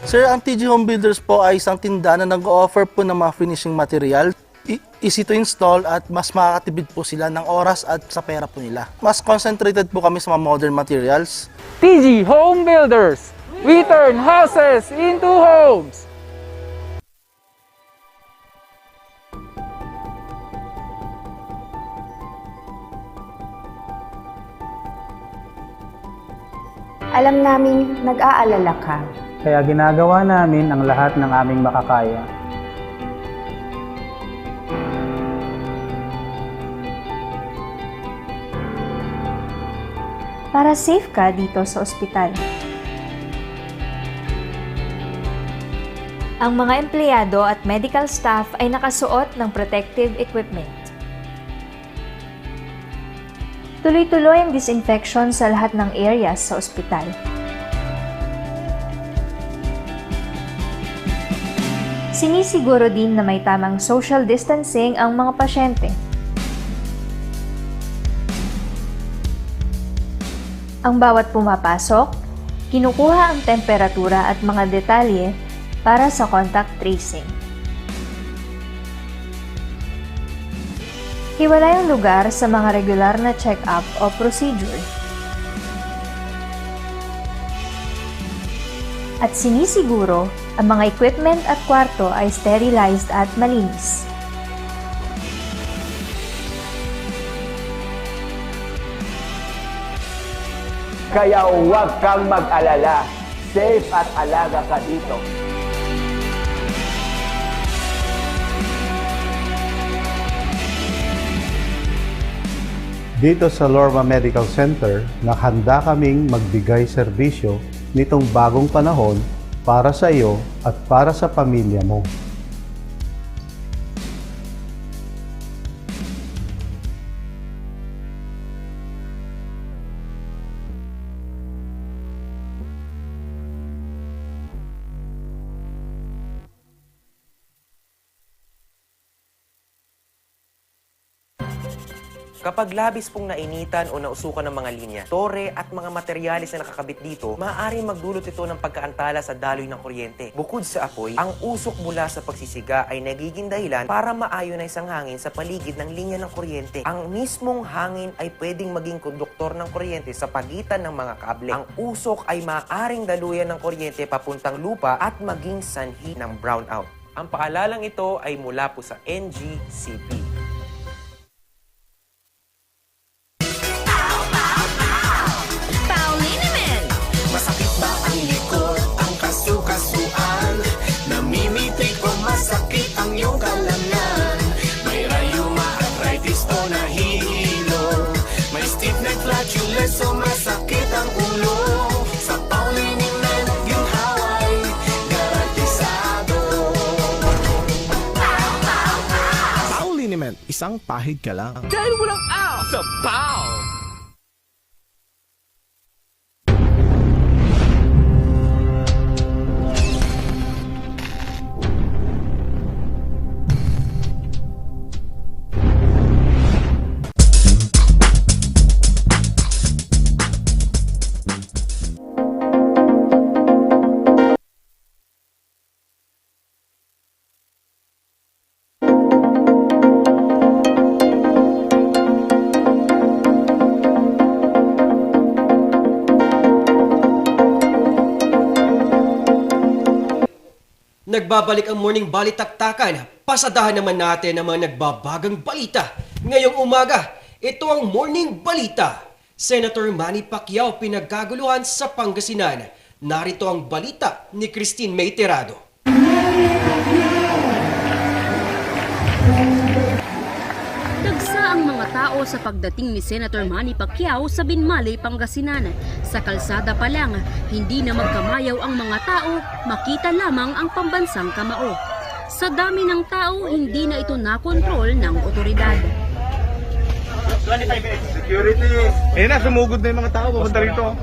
Sir, ang TJ Home Builders po ay isang tindahan na nag-offer po ng mga finishing material. Easy to install at mas makakatipid po sila ng oras at sa pera po nila. Mas concentrated po kami sa mga modern materials. TJ Home Builders! We turn houses into homes! Alam naming nag-aalala ka. Kaya ginagawa namin ang lahat ng aming makakaya. Para safe ka dito sa ospital. Ang mga empleyado at medical staff ay nakasuot ng protective equipment. Tuloy-tuloy ang disinfection sa lahat ng areas sa ospital. Sinisiguro din na may tamang social distancing ang mga pasyente. Ang bawat pumapasok, kinukuha ang temperatura at mga detalye para sa contact tracing. Hiwalay ang lugar sa mga regular na check-up o procedure. At sinisiguro, ang mga equipment at kwarto ay sterilized at malinis. Kaya huwag kang mag-alala. Safe at alaga ka dito. Dito sa Lorma Medical Center, nakahanda kaming magbigay serbisyo nitong bagong panahon para sa iyo at para sa pamilya mo. Kapag labis pong nainitan o nausukan ng mga linya, tore at mga materyales na nakakabit dito, maaaring magdulot ito ng pagkaantala sa daloy ng kuryente. Bukod sa apoy, ang usok mula sa pagsisiga ay nagiging dahilan para ma-ionize ang hangin sa paligid ng linya ng kuryente. Ang mismong hangin ay pwedeng maging konduktor ng kuryente sa pagitan ng mga kable. Ang usok ay maaaring daluyan ng kuryente papuntang lupa at maging sanhi ng brownout. Ang paalalang ito ay mula po sa NGCP. So masakit ang ulo sa Pauliniment, ginhaway garantisado. isang pahig ka lang. Dahil walang out sa POW! Nagbabalik ang morning balitaktakan. Pasadahan naman natin ang mga nagbabagang balita. Ngayong umaga, ito ang morning balita. Senator Manny Pacquiao pinagkaguluhan sa Pangasinan. Narito ang balita ni Christine May Tirado. Dagsa ang mga tao sa pagdating ni Senator Manny Pacquiao sa Binmaley, Pangasinan. Sa kalsada pa lang, hindi na magkamayaw ang mga tao, makita lamang ang pambansang kamao. Sa dami ng tao, hindi na ito nakontrol ng otoridad. 25 minutes. Security. Ayun na, sumugod na yung mga tao. Pupunta rito.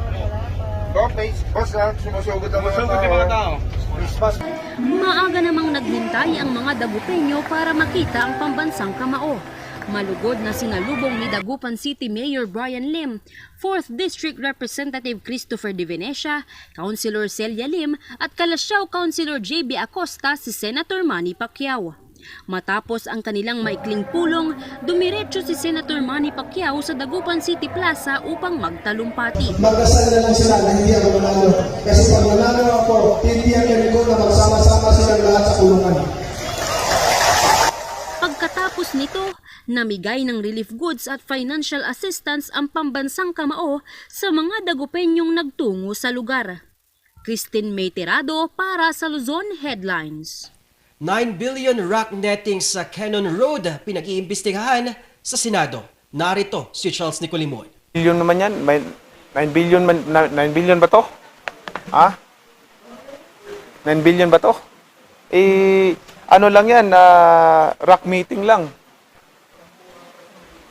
Boss, sumusugod ang mga tao. Maaga namang naghintay ang mga Dagupeño para makita ang pambansang kamao. Malugod na sinalubong ni Dagupan City Mayor Brian Lim, 4th District Representative Christopher De Venecia, Councilor Celia Lim at Kalasyaw Councilor JB Acosta si Senator Manny Pacquiao. Matapos ang kanilang maikling pulong, dumiretso si Senator Manny Pacquiao sa Dagupan City Plaza upang magtalumpati. Magdasal na lang sila na hindi ako manalo. Kasi pag manalo ako, hindi ang ko na magsama-sama silang lahat sa kulungan. Pagkatapos nito, namigay ng relief goods at financial assistance ang pambansang kamao sa mga Dagupeñong nagtungo sa lugar. Christine May Tirado para sa Luzon Headlines. 9 billion rock netting sa Cannon Road pinag-iimbestigahan sa Senado. Narito si Charles Nicolimon. Billion naman yan. 9 billion ba to? Ha? 9 billion ba to? Ano lang yan, rock meeting lang.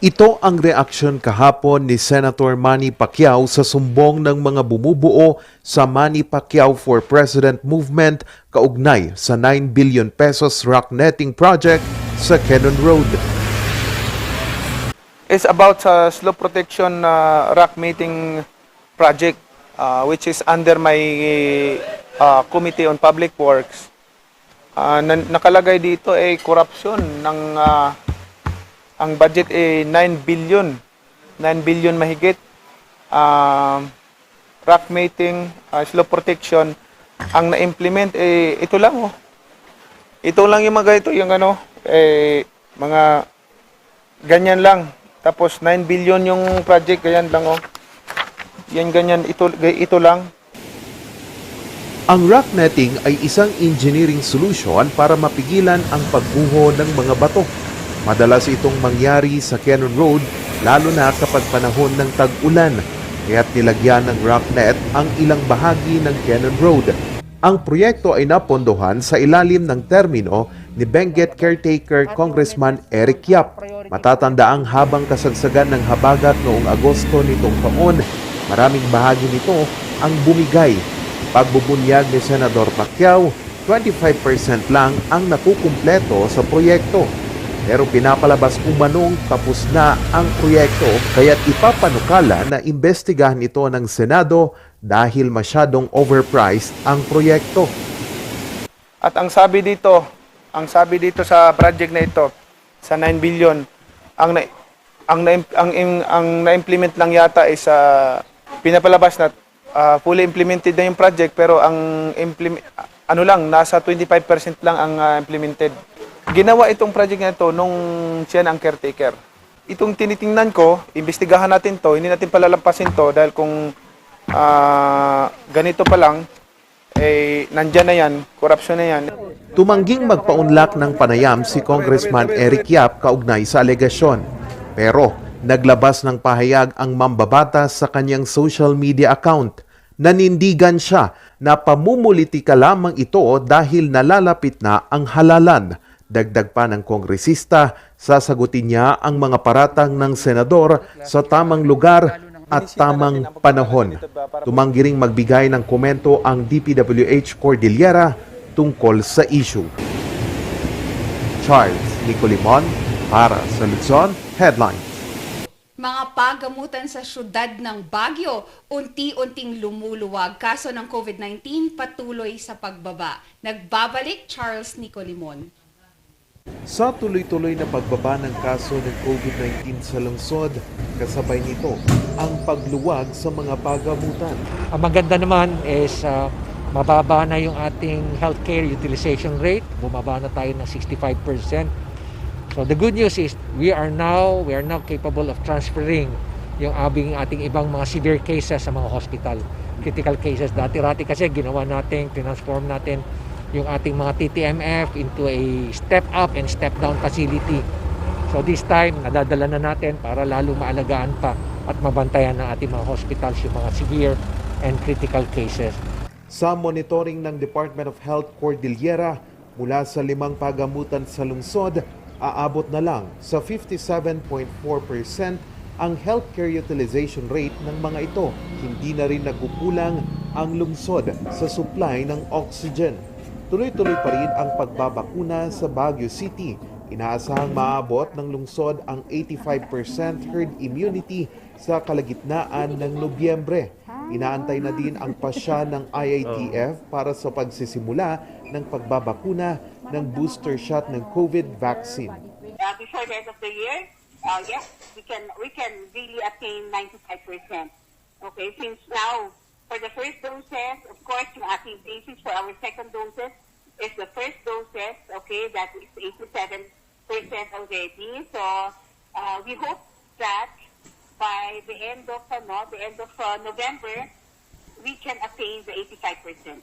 Ito ang reaksyon kahapon ni Senator Manny Pacquiao sa sumbong ng mga bumubuo sa Manny Pacquiao for President movement kaugnay sa 9 billion pesos rock netting project sa Cannon Road. It's about sa slope protection rock meeting project which is under my Committee on Public Works. Nakalagay dito ay corruption ng ang budget ay 9 billion. 9 billion mahigit. Rock mating, slope protection. Ang na-implement ito lang oh. Ito lang yung mga ito, yung ano, mga ganyan lang. Tapos 9 billion yung project, ganyan lang oh. Yan ganyan, ito lang. Ang rock netting ay isang engineering solution para mapigilan ang pagguho ng mga bato. Madalas itong mangyari sa Cannon Road lalo na kapag panahon ng tag-ulan, kaya't nilagyan ng rock net ang ilang bahagi ng Cannon Road. Ang proyekto ay napondohan sa ilalim ng termino ni Benguet caretaker Congressman Eric Yap. Matatandaang habang kasagsagan ng habagat noong Agosto nitong taon, maraming bahagi nito ang bumigay. Pagbubunyag ni Senador Pacquiao, 25% lang ang nakukumpleto sa proyekto. Pero pinapalabas umanong tapos na ang proyekto kaya't ipapanukala na imbestigahan ito ng Senado dahil masyadong overpriced ang proyekto. At ang sabi dito sa project na ito, sa 9 billion, ang na-implement lang yata is pinapalabas na fully implemented na yung project pero ang nasa 25% lang ang implemented. Ginawa itong project na ito nung siya ang caretaker. Itong tinitingnan ko, imbestigahan natin to, hindi natin palalampasin to dahil kung ganito pa lang, nandyan na yan, corruption na yan. Tumangging magpaunlak ng panayam si Congressman Eric Yap kaugnay sa alegasyon. Pero naglabas ng pahayag ang mambabatas sa kanyang social media account. Nanindigan siya na pamumulitika lamang ito dahil nalalapit na ang halalan. Dagdag pa ng kongresista, Sasagutin niya ang mga paratang ng senador sa tamang lugar at tamang panahon. Tumanggi ring magbigay ng komento ang DPWH Cordillera tungkol sa issue. Charles Nicolimon para sa Luzon Headlines. Mga pagamutan sa syudad ng Baguio, unti-unting lumuluwag. Kaso ng COVID-19 patuloy sa pagbaba. Nagbabalik Charles Nicolimon. Sa tuloy-tuloy na pagbaba ng kaso ng COVID-19 sa lungsod, kasabay nito ang pagluwag sa mga pagamutan. Ang maganda naman is mababa na yung ating healthcare utilization rate. Bumaba na tayo ng 65%. So the good news is we are now capable of transferring yung ating ibang mga severe cases sa mga hospital. Critical cases. Dati-rati kasi ginawa natin, transform natin yung ating mga TTMF into a step-up and step-down facility. So this time, nadadala na natin para lalo maalagaan pa at mabantayan ng ating mga hospitals yung mga severe and critical cases. Sa monitoring ng Department of Health Cordillera, mula sa 5 pagamutan sa lungsod, aabot na lang sa 57.4% ang healthcare utilization rate ng mga ito. Hindi na rin nagkukulang ang lungsod sa supply ng oxygen. Tuloy-tuloy pa rin ang pagbabakuna sa Baguio City. Inaasahang maabot ng lungsod ang 85% herd immunity sa kalagitnaan ng Nobyembre. Inaantay na din ang pasya ng IATF para sa pagsisimula ng pagbabakuna ng booster shot ng COVID vaccine. Before the end of the year, yes, we can really attain 95%. Okay, since now, for the first doses, of course, yung ating basis for our second doses is the first doses, okay, that is 87% already. So, we hope that by the end of November, we can attain the 85%.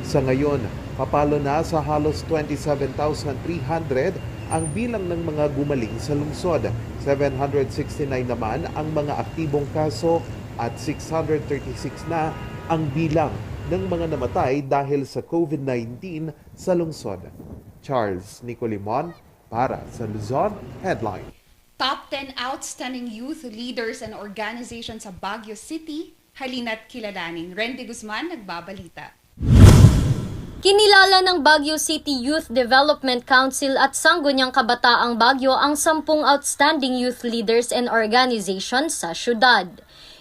Sa ngayon, papalo na sa halos 27,300 ang bilang ng mga gumaling sa lungsod. 769 naman ang mga aktibong kaso at 636 na ang bilang ng mga namatay dahil sa COVID-19 sa lungsod. Charles Nicolimon para sa Luzon Headline. Top 10 outstanding youth leaders and organizations sa Baguio City. Halina't kilalanin. Rendy Guzman, nagbabalita. Kinilala ng Baguio City Youth Development Council at Sangguniang Kabataang Baguio ang 10 outstanding youth leaders and organizations sa syudad.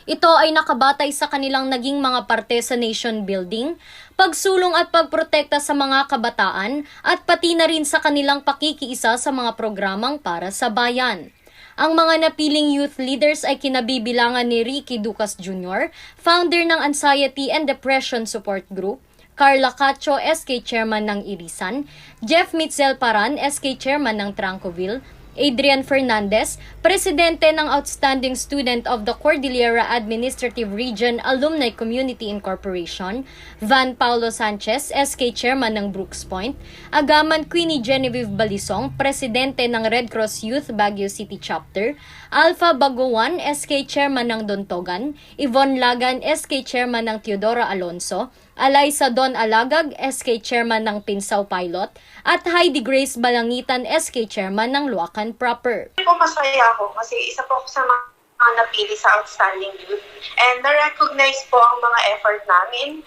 Ito ay nakabatay sa kanilang naging mga parte sa nation building, pagsulong at pagprotekta sa mga kabataan at pati na rin sa kanilang pakikiisa sa mga programang para sa bayan. Ang mga napiling youth leaders ay kinabibilangan ni Ricky Ducas Jr., founder ng Anxiety and Depression Support Group, Carla Cacho, SK Chairman ng Irisan, Jeff Mitzel Paran, SK Chairman ng Trancoville, Adrian Fernandez, Presidente ng Outstanding Student of the Cordillera Administrative Region Alumni Community Incorporation, Van Paulo Sanchez, SK Chairman ng Brooks Point, Agaman Queenie Genevieve Balisong, Presidente ng Red Cross Youth Baguio City Chapter, Alpha Baguan, SK Chairman ng Dontogan, Yvonne Lagan, SK Chairman ng Teodora Alonso, Alaysa Don Alagag, SK Chairman ng Pinsaw Pilot, at Heidi Grace Balangitan, SK Chairman ng Luacan Proper. Masaya ako kasi isa po ako sa mga napili sa Outstanding Youth and na-recognize po ang mga effort namin.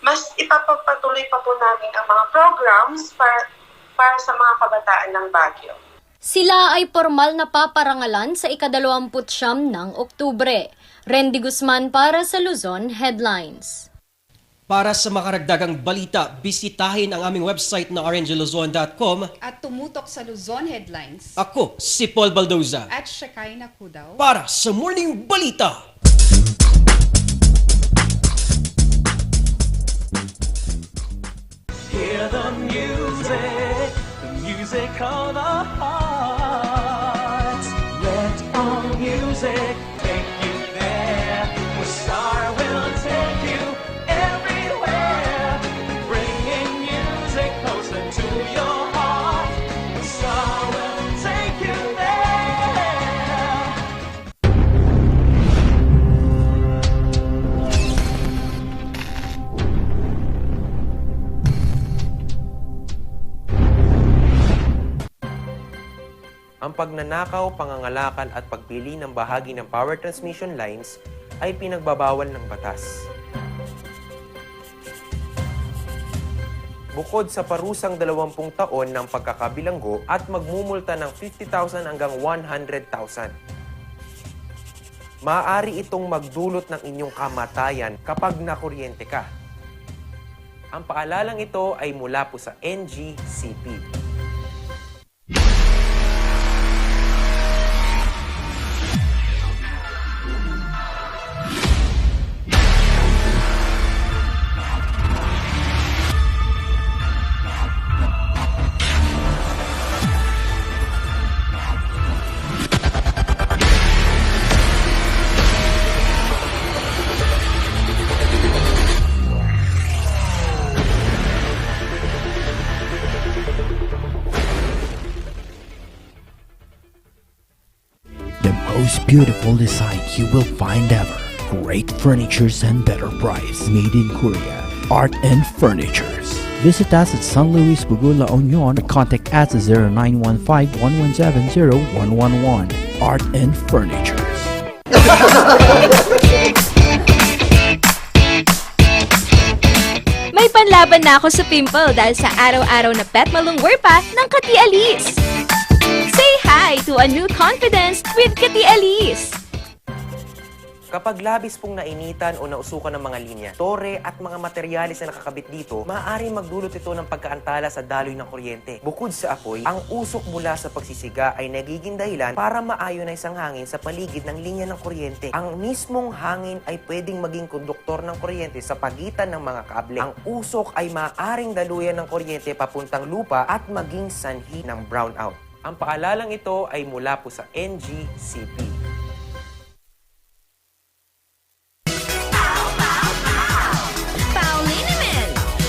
Mas ipapatuloy pa po namin ang mga programs para sa mga kabataan ng Baguio. Sila ay formal na paparangalan sa ika-29 ng Oktubre. Rendy Guzman para sa Luzon Headlines. Para sa makaragdagang balita, bisitahin ang aming website na rngluzon.com at tumutok sa Luzon Headlines. Ako, si Paul Baldoza. At Shakay Nakudaw. Para sa Morning Balita. Hear the music of the heart. Let all music take you there. The star will take you everywhere, bringing music closer to your heart. The star will take you there. Ang pagnanakaw, pangangalakal at pagpili ng bahagi ng power transmission lines ay pinagbabawal ng batas. Bukod sa parusang 20 taon ng pagkakabilanggo at magmumulta ng 50,000 hanggang 100,000. Maaari itong magdulot ng inyong kamatayan kapag nakuryente ka. Ang paalalang ito ay mula po sa NGCP. Most beautiful design you will find ever. Great furnitures and better price. Made in Korea. Art and Furnitures. Visit us at San Luis Bugula Union or contact us at 0915-1170-111. Art and Furnitures. May panlaban na ako sa pimple dahil sa araw-araw na pet malungwer pa ng Kati Alice. Say hi to a new confidence with Kati Alice. Kapag labis pong nainitan o nausukan ng mga linya, tore at mga materyales na nakakabit dito, maaaring magdulot ito ng pagkaantala sa daloy ng kuryente. Bukod sa apoy, ang usok mula sa pagsisiga ay nagiging dahilan para ma-ionize ang hangin sa paligid ng linya ng kuryente. Ang mismong hangin ay pwedeng maging konduktor ng kuryente sa pagitan ng mga kable. Ang usok ay maaaring daluyan ng kuryente papuntang lupa at maging sanhi ng brownout. Ang paalalang ito ay mula po sa NGCP.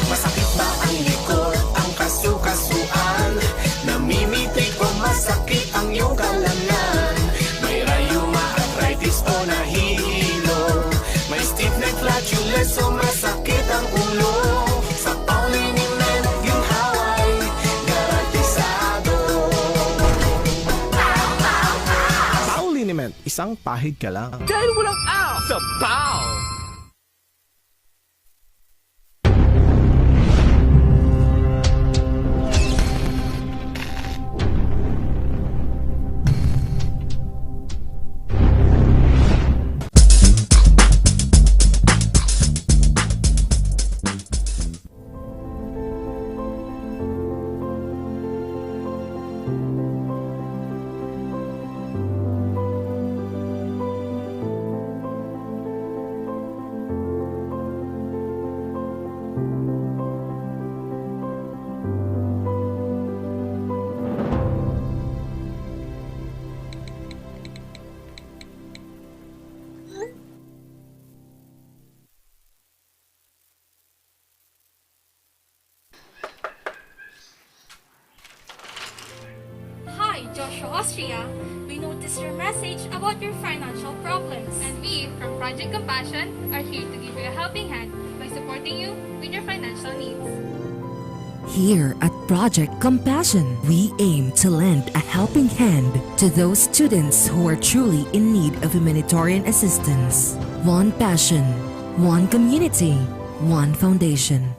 Masakit ba ang likod, ang kasu-kasuan? Namimitig o masakit ang iyong kalamnan? May rayuma, arthritis o nahihilo? May stiff neck, flatulence o masakit ang ulo? Sa Pauliniment, ginhaway, garantisado. Pauliniment, isang pahid ka lang. Dahil walang ow sa pow! Hi, Joshua Austria. We noticed your message about your financial problems. And we, from Project Compassion, are here to give you a helping hand by supporting you with your financial needs. Here at Project Compassion, we aim to lend a helping hand to those students who are truly in need of humanitarian assistance. One passion, one community, one foundation.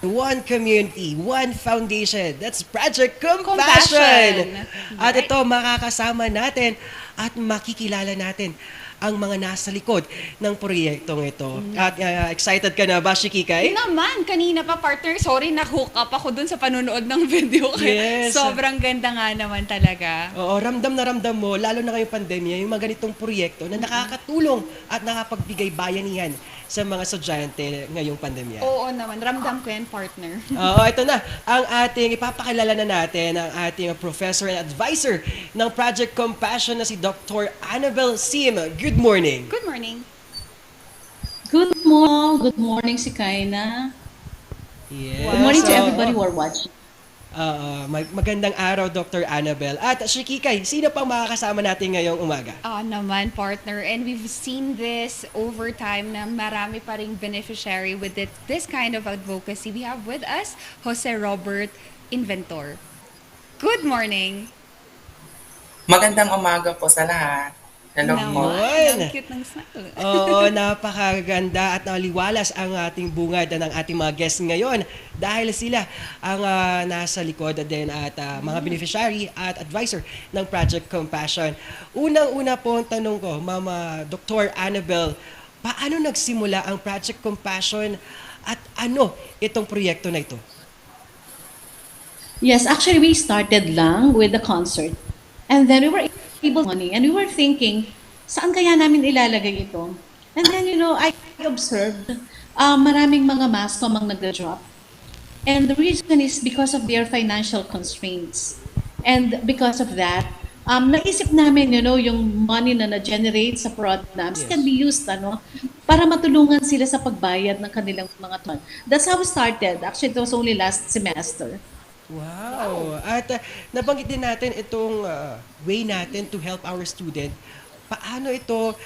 One community, one foundation. That's Project Compassion. At ito, makakasama natin at makikilala natin ang mga nasa likod ng proyektong ito. At excited ka na ba, Shikikay? Naman, kanina pa partner, sorry, na-hook up ako dun sa panonood ng video. Yes. Sobrang ganda nga naman talaga. Oo, ramdam na ramdam mo, lalo na ngayong pandemya, yung mga ganitong proyekto na nakakatulong at nakapagbigay bayanihan sa mga estudyante ngayong pandemya. Oo naman, ramdam ko yan, partner. Oo, ito na. Ang ating ipapakilala na natin, ang ating professor and advisor ng Project Compassion na si Dr. Annabel Sim. Good morning. Good morning. Good morning si Kaina. Yes. Good morning to everybody who are watching. Magandang araw, Dr. Annabel. At Shikikay, sino pang makakasama natin ngayong umaga? Naman, partner. And we've seen this over time na marami pa ring beneficiary with this kind of advocacy. We have with us Jose Robert Inventor. Good morning! Magandang umaga po sa lahat. Hello po. Ang cute ng smile. Oo, napakaganda at naliwalas ang ating bungad ng ating mga guests ngayon dahil sila ang nasa likod din at mga beneficiary at advisor ng Project Compassion. Unang-una po ang tanong ko, Mama Dr. Annabel, paano nagsimula ang Project Compassion at ano itong proyekto na ito? Yes, actually we started lang with the concert. And then we were able money and we were thinking, saan kaya namin ilalagay ito? And then, I observed maraming mga mass com ang nagda-drop. And the reason is because of their financial constraints. And because of that, naisip namin, yung money na na-generate sa programs can be used, para matulungan sila sa pagbayad ng kanilang mga ton. That's how we started. Actually, it was only last semester. Wow! At nabanggit din natin itong way natin to help our student. Paano ito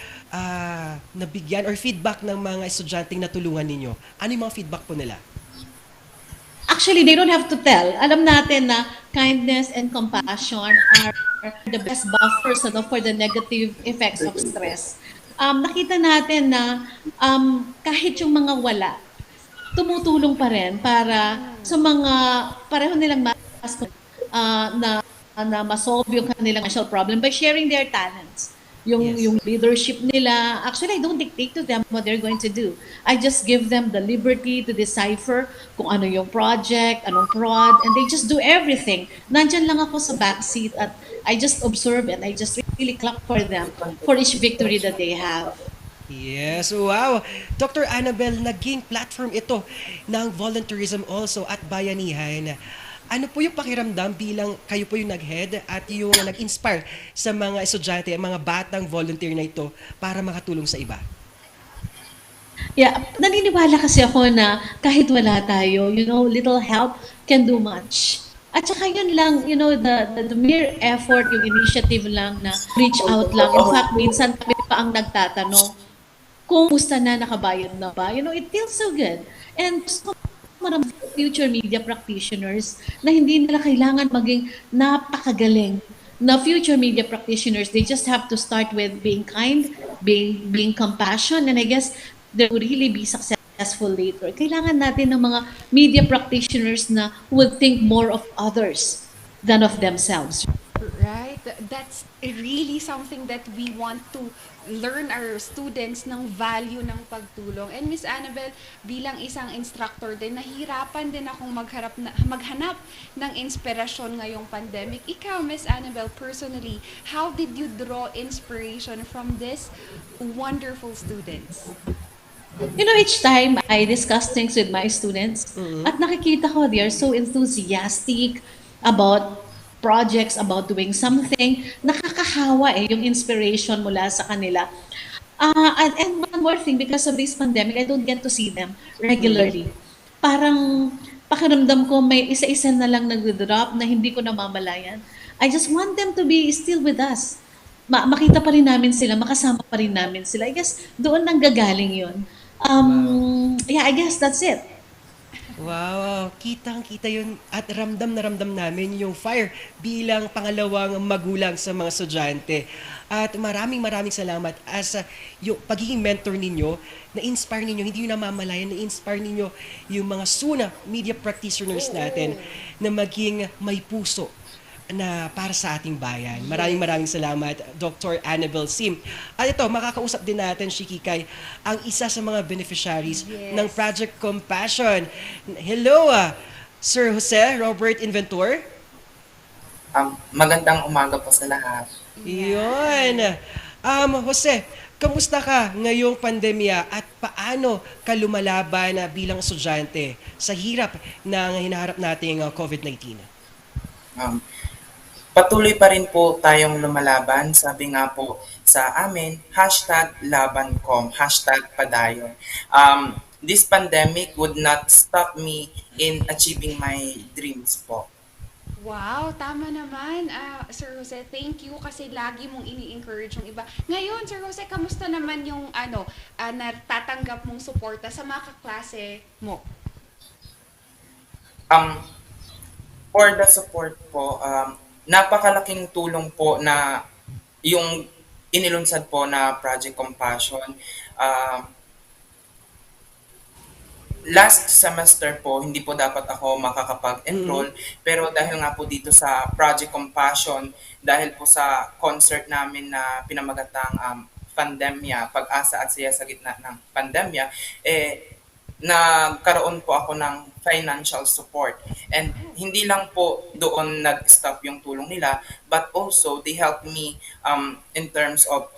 nabigyan or feedback ng mga estudyanteng natulungan ninyo? Ano yung mga feedback po nila? Actually, they don't have to tell. Alam natin na kindness and compassion are the best buffers for the negative effects of stress. Nakita natin na kahit yung mga wala, tumutulong pa rin para sa mga pareho nilang na masolve yung kanilang social problem by sharing their talents. Yung leadership nila. Actually, I don't dictate to them what they're going to do. I just give them the liberty to decipher kung ano yung project, anong prod, and they just do everything. Nandyan lang ako sa backseat at I just observe and I just really clap for them for each victory that they have. Yes, wow. Dr. Annabel, naging platform ito ng volunteerism also at bayanihan. Ano po yung pakiramdam bilang kayo po yung nag-head at yung nag-inspire sa mga estudyante, mga batang volunteer na ito para makatulong sa iba? Yeah, naniniwala kasi ako na kahit wala tayo, little help can do much. At saka yun lang, the mere effort, yung initiative lang na reach out lang. In fact, minsan kami pa ang nagtatanong, kung gusto na nakabayad na ba? It feels so good. And maraming future media practitioners na hindi nila kailangan maging napakagaling na future media practitioners. They just have to start with being kind, being compassion, and I guess they will really be successful later. Kailangan natin ng mga media practitioners na would think more of others than of themselves. Right? That's really something that we want to learn our students ng value ng pagtulong. And Miss Annabel, bilang isang instructor din, nahirapan din akong maghanap ng inspirasyon ngayong pandemic. Ikaw, Miss Annabel, personally, how did you draw inspiration from these wonderful students? Each time I discuss things with my students, at nakikita ko they are so enthusiastic about projects, about doing something, nakakahawa yung inspiration mula sa kanila. And one more thing, because of this pandemic, I don't get to see them regularly. Parang pakiramdam ko may isa-isa na lang nag-drop na hindi ko namamalayan. I just want them to be still with us. Makita pa rin namin sila, makasama pa rin namin sila. I guess doon nanggagaling yun. Yeah, I guess that's it. Wow, kitang-kita yun at ramdam na ramdam namin yung fire bilang pangalawang magulang sa mga estudyante. At maraming salamat as yung pagiging mentor ninyo, na-inspire ninyo, hindi nyo namamalayan, na-inspire ninyo yung mga SUNA media practitioners natin na maging may puso na para sa ating bayan. Maraming salamat, Dr. Annabel Sim. At ito, makakausap din natin, Shikikay, ang isa sa mga beneficiaries ng Project Compassion. Hello, Sir Jose Robert Inventor. Magandang umaga po sa lahat. Yun. Jose, kamusta ka ngayong pandemya at paano ka lumalaban bilang estudyante sa hirap ng hinaharap nating COVID-19? Patuloy pa rin po tayong lumalaban. Sabi nga po sa amin, #labancom, #padayon. This pandemic would not stop me in achieving my dreams po. Wow, tama naman. Sir Jose, thank you kasi lagi mong ini-encourage yung iba. Ngayon, Sir Jose, kamusta naman yung natatanggap mong suporta sa mga kaklase mo? For the support po, napakalaking tulong po na yung inilunsad po na Project Compassion. Last semester po, hindi po dapat ako makakapag-enroll. Pero dahil nga po dito sa Project Compassion, dahil po sa concert namin na pinamagatang pandemya, pag-asa at siya sa gitna ng pandemya, nagkaroon po ako ng financial support. And hindi lang po doon nag-stop yung tulong nila, but also they helped me in terms of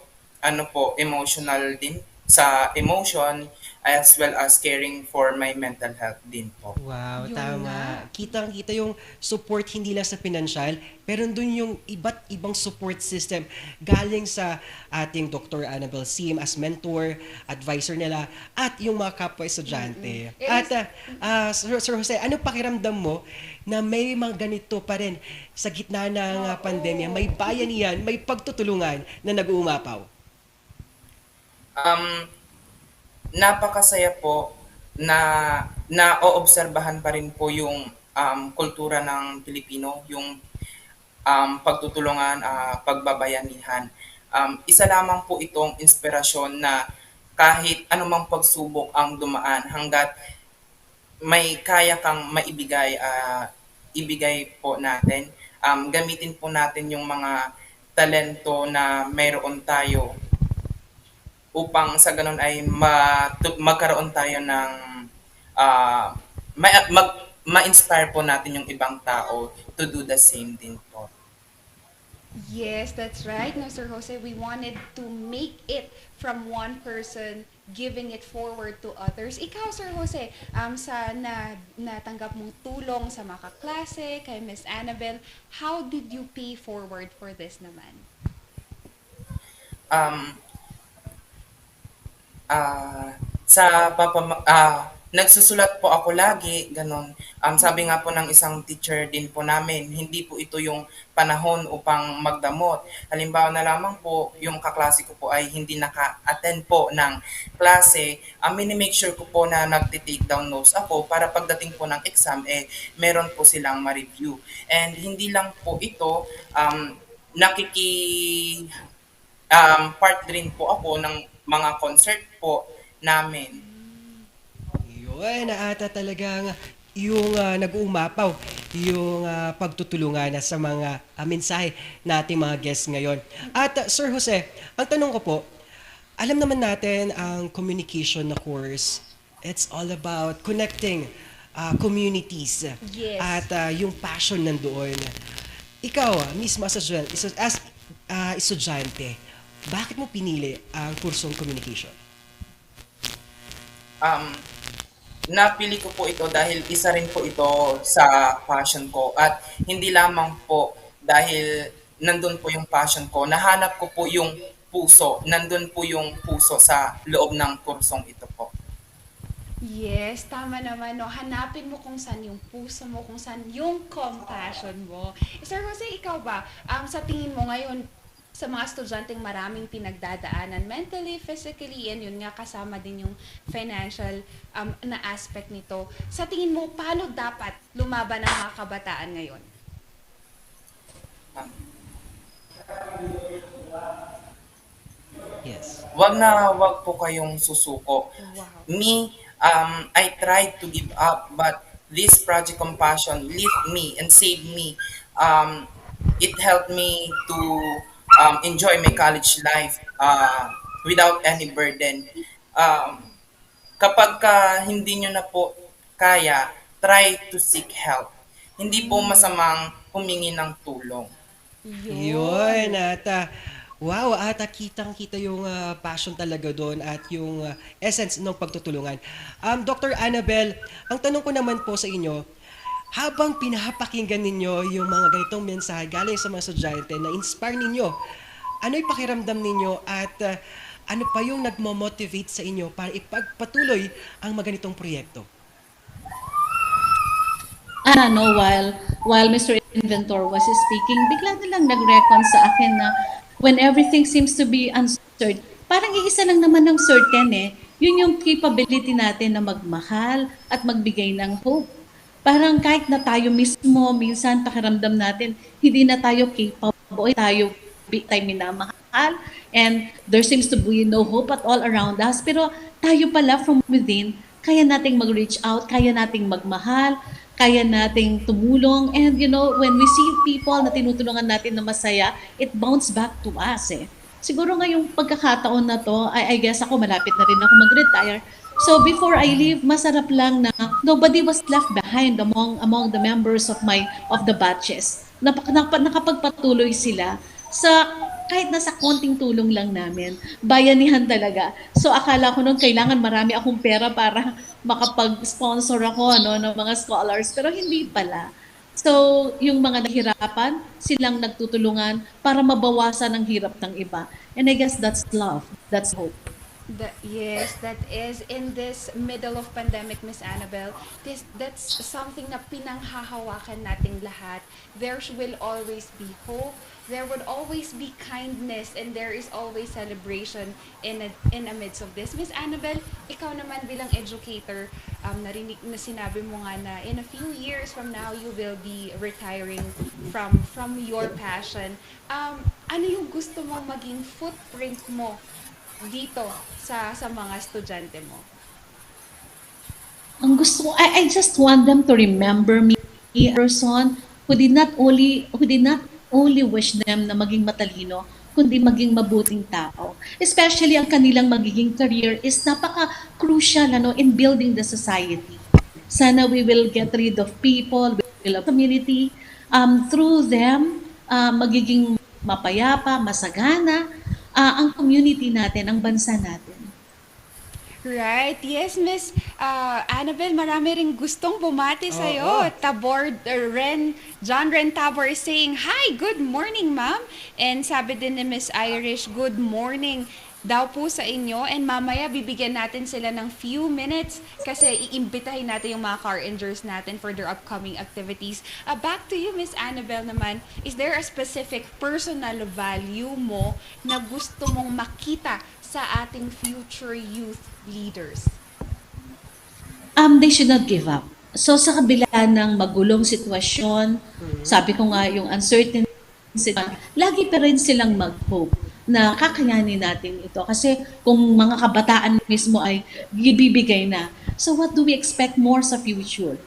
emotional din, sa emotion, as well as caring for my mental health din po. Wow, Yun tama. nga. Kitang-kita yung support hindi lang sa pinansyal, pero dun yung iba't ibang support system galing sa ating Dr. Annabel Sim as mentor, advisor nila, at yung mga kapwa estudyante. At Sir Jose, ano pakiramdam mo na may mga ganito pa rin sa gitna ng pandemya, may bayanihan, may pagtutulungan na nag-uumapaw? Napakasaya po na naoobserbahan pa rin po yung kultura ng Pilipino, yung pagtutulungan, pagbabayanihan. Isa lamang po itong inspirasyon na kahit anumang pagsubok ang dumaan, hanggat may kaya kang maibigay, ibigay po natin. Gamitin po natin yung mga talento na mayroon tayo upang sa ganun ay magkaroon tayo ng ma-inspire po natin yung ibang tao to do the same din po. Yes, that's right. No, Sir Jose, we wanted to make it from one person giving it forward to others. Ikaw, Sir Jose, sa natanggap mong tulong sa mga kaklase, kay Miss Annabel, how did you pay forward for this naman? Nagsusulat po ako lagi, ganun. Sabi nga po ng isang teacher din po namin, hindi po ito yung panahon upang magdamot. Halimbawa na lamang po, yung kaklase ko po ay hindi naka-attend po ng klase. Mini-make sure ko po na nagti-take down notes ako para pagdating po ng exam, meron po silang ma-review. And hindi lang po ito, part rin po ako ng mga concert po namin. Yun, ata talagang yung nag-uumapaw, yung pagtutulungan sa mga mensahe nating mga guests ngayon. At Sir Jose, ang tanong ko po, alam naman natin ang communication na course, it's all about connecting communities. Yes. At yung passion nandoon. Ikaw, mismo as estudyante, bakit mo pinili ang kursong communication? Napili ko po ito dahil isa rin po ito sa passion ko, at hindi lamang po dahil nandun po yung passion ko, nahanap ko po yung puso, nandun po yung puso sa loob ng kursong ito po. Yes, tama naman, no. Hanapin mo kung saan yung puso mo, kung saan yung compassion mo. Sir Jose, ikaw ba, sa tingin mo ngayon, sa mga estudyanteng maraming pinagdadaanan mentally, physically, and yun nga kasama din yung financial na aspect nito. Sa tingin mo, paano dapat lumaban ang mga kabataan ngayon? Yes. Wag po kayong susuko. Me, I tried to give up, but this Project Compassion lift me and save me. It helped me to enjoy my college life without any burden. Kapag hindi nyo na po kaya, try to seek help. Hindi po masamang humingi ng tulong. Yun, at wow, at kitang-kita yung passion talaga doon at yung essence ng pagtutulungan. Dr. Annabel, ang tanong ko naman po sa inyo, habang pinapakinggan ninyo yung mga ganitong mensahe galing sa mga estudyante na inspire ninyo, ano'y pakiramdam ninyo at ano pa yung nagmo-motivate sa inyo para ipagpatuloy ang mga ganitong proyekto? No, while Mr. inventor was speaking, bigla na lang nag-recon sa akin na when everything seems to be uncertain, parang iisa lang naman ng certain yun yung capability natin na magmahal at magbigay ng hope. Parang kahit na tayo mismo, minsan pakiramdam natin, hindi na tayo capable, tayo big time minamahal, and there seems to be no hope at all around us. Pero tayo pala from within, kaya nating mag-reach out, kaya nating magmahal, kaya nating tumulong. And you know, when we see people na tinutulungan natin na masaya, it bounce back to us Siguro ngayong pagkakataon na to, I guess ako malapit na rin ako mag-retire. So before I leave, masarap lang na nobody was left behind among the members of the batches. Nakapagpatuloy sila sa kahit nasa konting tulong lang namin. Bayanihan talaga. So akala ko noon kailangan marami akong pera para makapag-sponsor ako ng mga scholars, pero hindi pala. So, yung mga nahirapan, silang nagtutulungan para mabawasan ang hirap ng iba. And I guess that's love. That's hope. Yes, that is in this middle of pandemic, Miss Annabelle. That's something na pinanghahawakan nating lahat. There will always be hope. There would always be kindness, and there is always celebration in the midst of this. Miss Annabelle, ikaw naman bilang educator, narinig na sinabi mo nga na in a few years from now you will be retiring from your passion. Ano yung gusto mong maging footprint mo dito sa mga estudyante mo? Ang gusto ko, I just want them to remember me, a person who did not only wish them na maging matalino, kundi maging mabuting tao. Especially ang kanilang magiging career is napaka-crucial in building the society. Sana we will get rid of people, we will have community. Through them, magiging mapayapa, masagana, ang community natin, ang bansa natin. Right. Yes, Miss Annabelle, marami ring gustong bumati sa'yo. John Ren Tabor is saying, "Hi, good morning, ma'am." And sabi din ni Miss Irish, "Good morning daw po sa inyo." And mamaya bibigyan natin sila ng few minutes kasi iimbitahin natin yung mga car rangers natin for their upcoming activities. Back to you, Miss Annabelle naman. Is there a specific personal value mo na gusto mong makita sa ating future youth leaders? They should not give up. So sa kabila ng magulong sitwasyon, sabi ko nga yung uncertainty, lagi pa rin silang mag-hope na kakayanin natin ito. Kasi kung mga kabataan mismo ay ibibigay na, so what do we expect more sa future?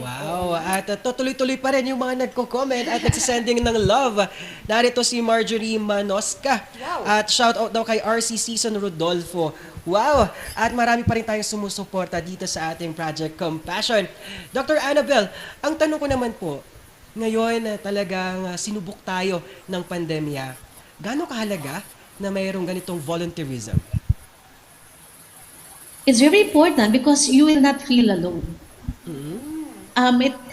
Wow! At tutuloy-tuloy pa rin yung mga nagko-comment at nagsisending ng love. Narito si Marjorie Manosca. At shout out daw kay RC Season Rodolfo. Wow! At marami pa rin tayong sumusuporta dito sa ating Project Compassion. Dr. Annabelle, ang tanong ko naman po, ngayon talagang sinubok tayo ng pandemya. Gaano kahalaga na mayroong ganitong volunteerism? It's very important because you will not feel alone.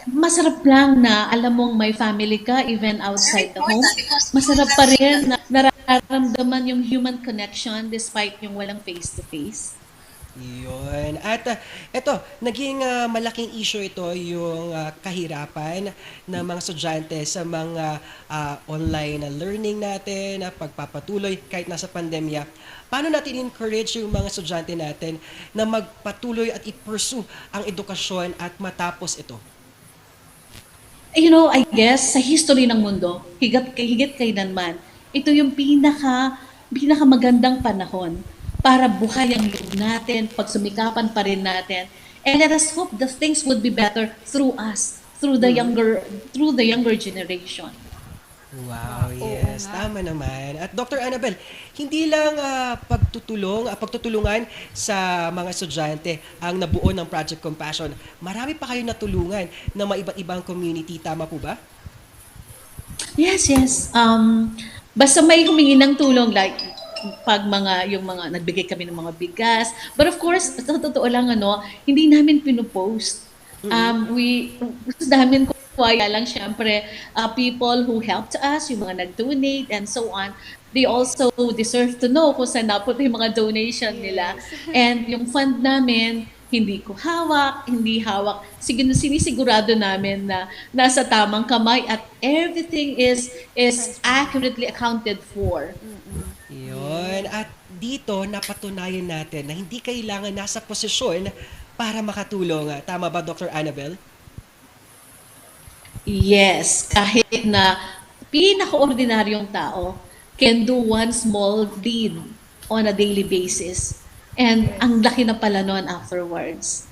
Masarap lang na alam mong may family ka even outside the home. Masarap pa rin na nararamdaman yung human connection despite yung walang face-to-face. Yun. At eto, naging malaking issue ito yung kahirapan ng mga estudyante sa mga online learning natin, pagpapatuloy kahit nasa pandemya. Paano natin encourage yung mga estudyante natin na magpatuloy at i-pursue ang edukasyon at matapos ito? You know, I guess sa history ng mundo, higit kailanman, ito yung pinakamagandang panahon para buhay ang loob natin, pagsumikapan pa rin natin. And let us hope the things would be better through us, through the younger generation. Wow, yes. Tama naman. At Dr. Annabelle, hindi lang pagtutulungan sa mga estudyante ang nabuo ng Project Compassion. Marami pa kayo natulungan ng mga iba't ibang community. Tama po ba? Yes. Basta may humingi ng tulong, like yung mga nagbigay kami ng mga bigas. But of course, sa totoo lang, hindi namin pinupost. Namin kaya lang syempre people who helped us, yung mga nag-donate and so on, they also deserve to know kung saan napunta yung mga donation nila. And yung fund namin, hindi ko hawak, hindi hawak. Sinisigurado namin na nasa tamang kamay at everything is accurately accounted for. Yun. At dito, napatunayan natin na hindi kailangan nasa posisyon para makatulong. Tama ba, Dr. Annabel? Yes, kahit na pinaka-ordinaryong tao can do one small deed on a daily basis. And ang laki na pala nun afterwards.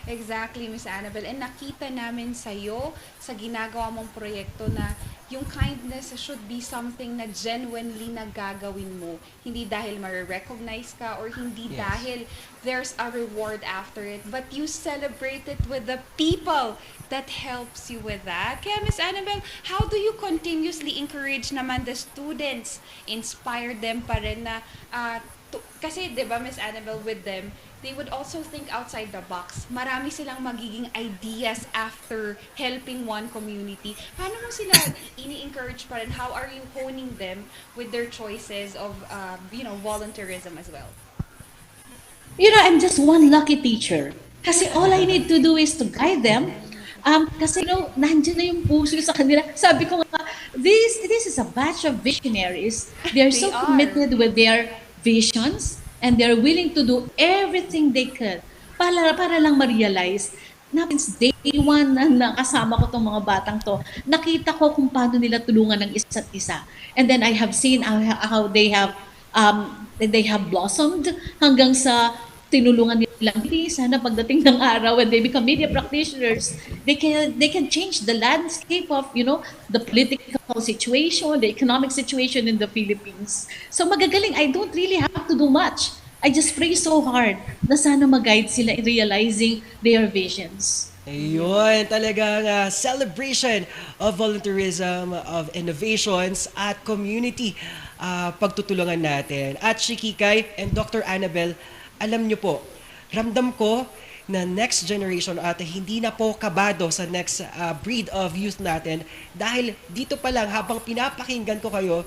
Exactly, Miss Annabel. And nakita namin sa'yo, sa ginagawa mong proyekto na yung kindness should be something na genuinely nagagawin mo. Hindi dahil ma-recognize ka or hindi Yes. dahil there's a reward after it, but you celebrate it with the people that helps you with that. Kaya Miss Annabel, how do you continuously encourage naman the students, inspire them pa rin na kasi 'di ba Miss Annabel, with them they would also think outside the box. Marami silang magiging ideas after helping one community. Paano mo sila ini-encourage pa rin? How are you honing them with their choices of volunteerism as well? You know, I'm just one lucky teacher. Kasi all I need to do is to guide them. Kasi nandiyan na yung puso sa kanila. Sabi ko nga, this is a batch of visionaries. They're so committed with their visions and they're willing to do everything they can para lang ma-realize na since day one na nakasama ko tong mga batang to, nakita ko kung paano nila tulungan ng isa't isa. And then I have seen how they have blossomed hanggang sa tinulungan nilang sana pagdating ng araw when they become media practitioners, they can change the landscape of, the political situation, the economic situation in the Philippines. So magagaling, I don't really have to do much. I just pray so hard na sana mag-guide sila in realizing their visions. Ayun, talagang celebration of volunteerism, of innovations at community pagtutulungan natin. At Shikikay and Dr. Annabel, alam nyo po, ramdam ko na next generation at hindi na po kabado sa next breed of youth natin dahil dito pa lang habang pinapakinggan ko kayo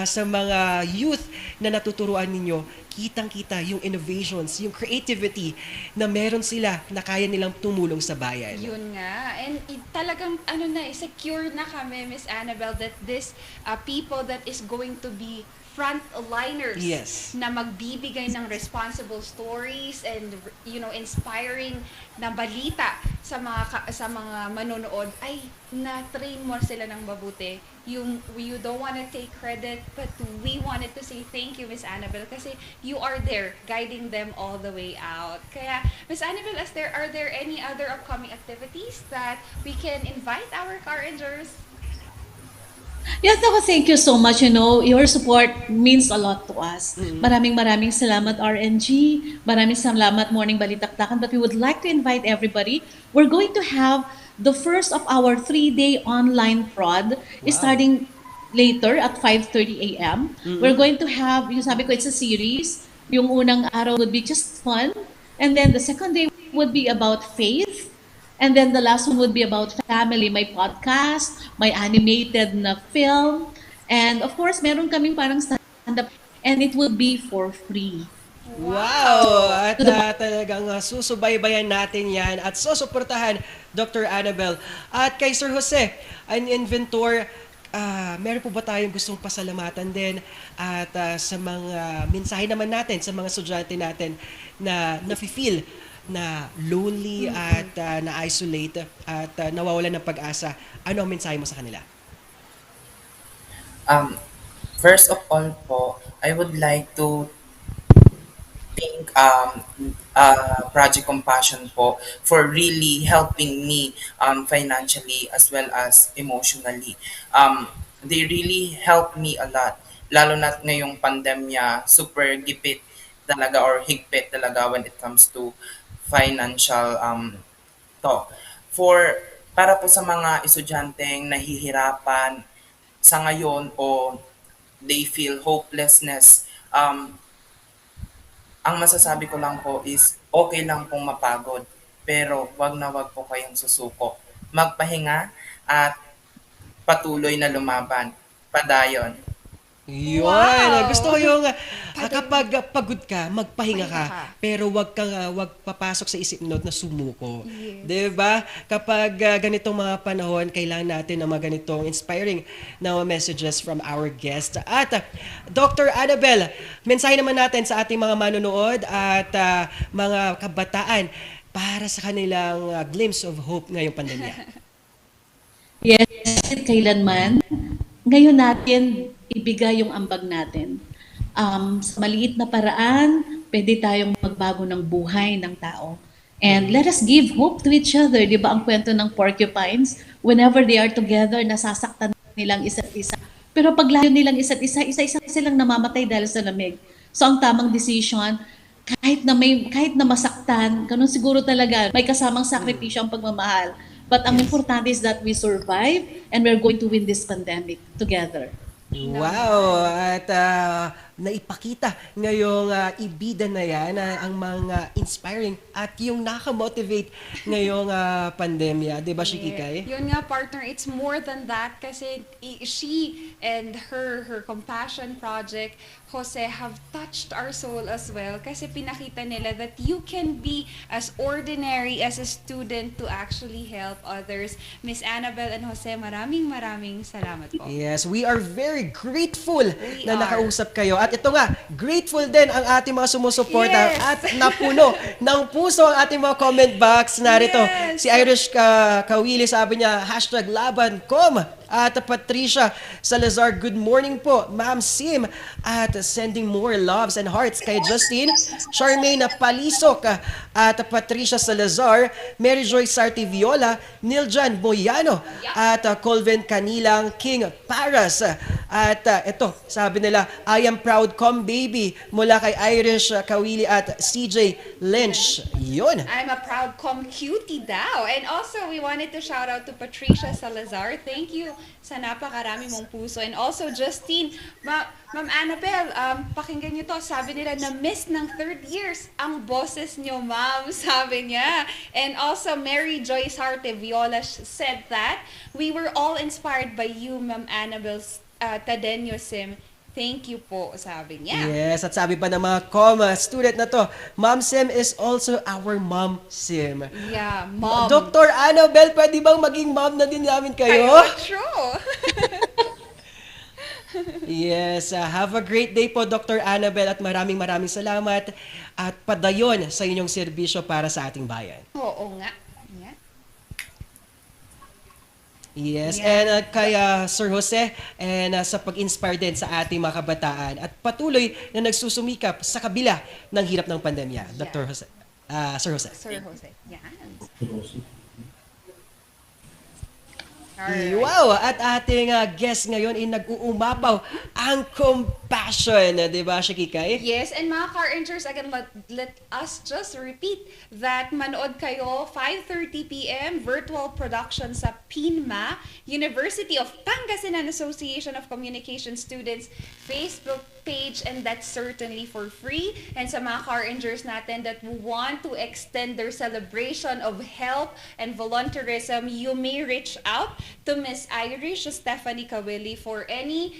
sa mga youth na natuturuan ninyo, kitang-kita yung innovations, yung creativity na meron sila na kaya nilang tumulong sa bayan. Yun nga. And talagang secure na kami, Miss Annabel, that this people that is going to be frontliners na magbibigay ng responsible stories and inspiring na balita sa mga manonood ay na-train mo sila ng mabuti. You don't want to take credit, but we wanted to say thank you, Miss Annabel, kasi you are there guiding them all the way out. Kaya Miss Annabel, are there any other upcoming activities that we can invite our car rangers? Yes, thank you so much. Your support means a lot to us. Maraming salamat, RNG. Maraming salamat, Morning Balitaktakan. But we would like to invite everybody. We're going to have the first of our 3-day online prod starting later at 5:30 a.m. We're going to have, yung sabi ko, it's a series. Yung unang araw would be just fun. And then the second day would be about faith. And then the last one would be about family. May podcast, may animated na film, and of course, meron kaming parang stand-up, and it will be for free. Wow! At talagang susubaybayan natin yan at susuportahan, Dr. Annabel. At kay Sir Jose, an inventor, meron po ba tayong gustong pasalamatan din at sa mga mensahe naman natin sa mga estudyante natin na nafe-feel na lonely at na-isolate at nawawalan ng pag-asa, ano ang mensahe mo sa kanila? First of all po, I would like to thank Project Compassion po for really helping me financially as well as emotionally. They really helped me a lot, lalo na ngayong pandemya, super gipit talaga or higpit talaga when it comes to financial para po sa mga estudyanteng nahihirapan sa ngayon o they feel hopelessness, ang masasabi ko lang po is okay lang pong mapagod pero wag na wag po kayong susuko, magpahinga at patuloy na lumaban, padayon. Yun! Gusto ko yung kapag pagod ka, magpahinga ka. Pero wag papasok sa isip note na sumuko. Yes. 'Di ba? Kapag ganitong mga panahon, kailangan natin ng mga ganitong inspiring na mga messages from our guest. At Dr. Annabel, mensahe naman natin sa ating mga manonood at mga kabataan para sa kanilang glimpse of hope ngayong pandemya. Yes, kailanman. Ngayon natin ibigay yung ambag natin. Sa maliit na paraan, pwede tayong magbago ng buhay ng tao. And let us give hope to each other. Di ba ang kwento ng porcupines? Whenever they are together, nasasaktan nilang isa't isa. Pero pag layo nilang isa't isa, isa-isa silang namamatay dahil sa lamig. So ang tamang decision, kahit na masaktan, ganun siguro talaga, may kasamang sakripisyo ang pagmamahal. But ang importante is that we survive and we're going to win this pandemic together. Wow! At naipakita ngayong ibida na yan ang mga inspiring at yung nakamotivate ngayong pandemya. Diba, Shikikay? Yun nga, partner, it's more than that kasi she and her compassion project, Jose, have touched our soul as well kasi pinakita nila that you can be as ordinary as a student to actually help others. Miss Annabel and Jose, maraming salamat po. Yes, we are very grateful na nakausap kayo. At ito nga, grateful din ang ating mga sumusuporta at napuno ng puso ang ating mga comment box. Narito, si Irish Kawili, sabi niya, #laban.com. At Patricia Salazar, good morning po, Ma'am Sim. At sending more loves and hearts kay Justin, Charmaine Palisok, at Patricia Salazar, Mary Joy Sarti Viola, Niljan Boyano, at Colvin Canilang King Paras. At ito, sabi nila, I am proud baby, mula kay Irish Kawili at CJ Lynch. Yun. I'm a proud cutie daw. And also, we wanted to shout out to Patricia Salazar. Thank you sa napakarami mong puso. And also, Justine, Ma'am Annabel, pakinggan niyo to. Sabi nila, na-miss ng third years ang boses niyo, ma'am, sabi niya. And also, Mary Joyce Harte Viola said that we were all inspired by you, Ma'am Annabel Tadenyo Sim. Thank you po, sabi niya. Yes, at sabi pa ng mga student na to, Ma'am Sim is also our Mom Sim. Yeah, mom. Dr. Annabel, pwede bang maging mom na din namin kayo? True. Yes, have a great day po, Dr. Annabel, at maraming salamat at padayon sa inyong serbisyo para sa ating bayan. Oo nga. Yes, and kay Sir Jose, and sa pag-inspire din sa ating mga kabataan at patuloy na nagsusumikap sa kabila ng hirap ng pandemya. Dr. Jose, Sir Jose. Sir Jose, yan. Wow! At ating guest ngayon ay nag-uumapaw ang compassion, di ba, Shakikay? Yes, and mga car rangers, again, let us just repeat that manood kayo 5:30 p.m. virtual production sa PINMA, University of Pangasinan Association of Communication Students Facebook page, and that's certainly for free. And sa mga car rangers natin that want to extend their celebration of help and volunteerism, you may reach out to Miss Irish Stephanie Kawili for any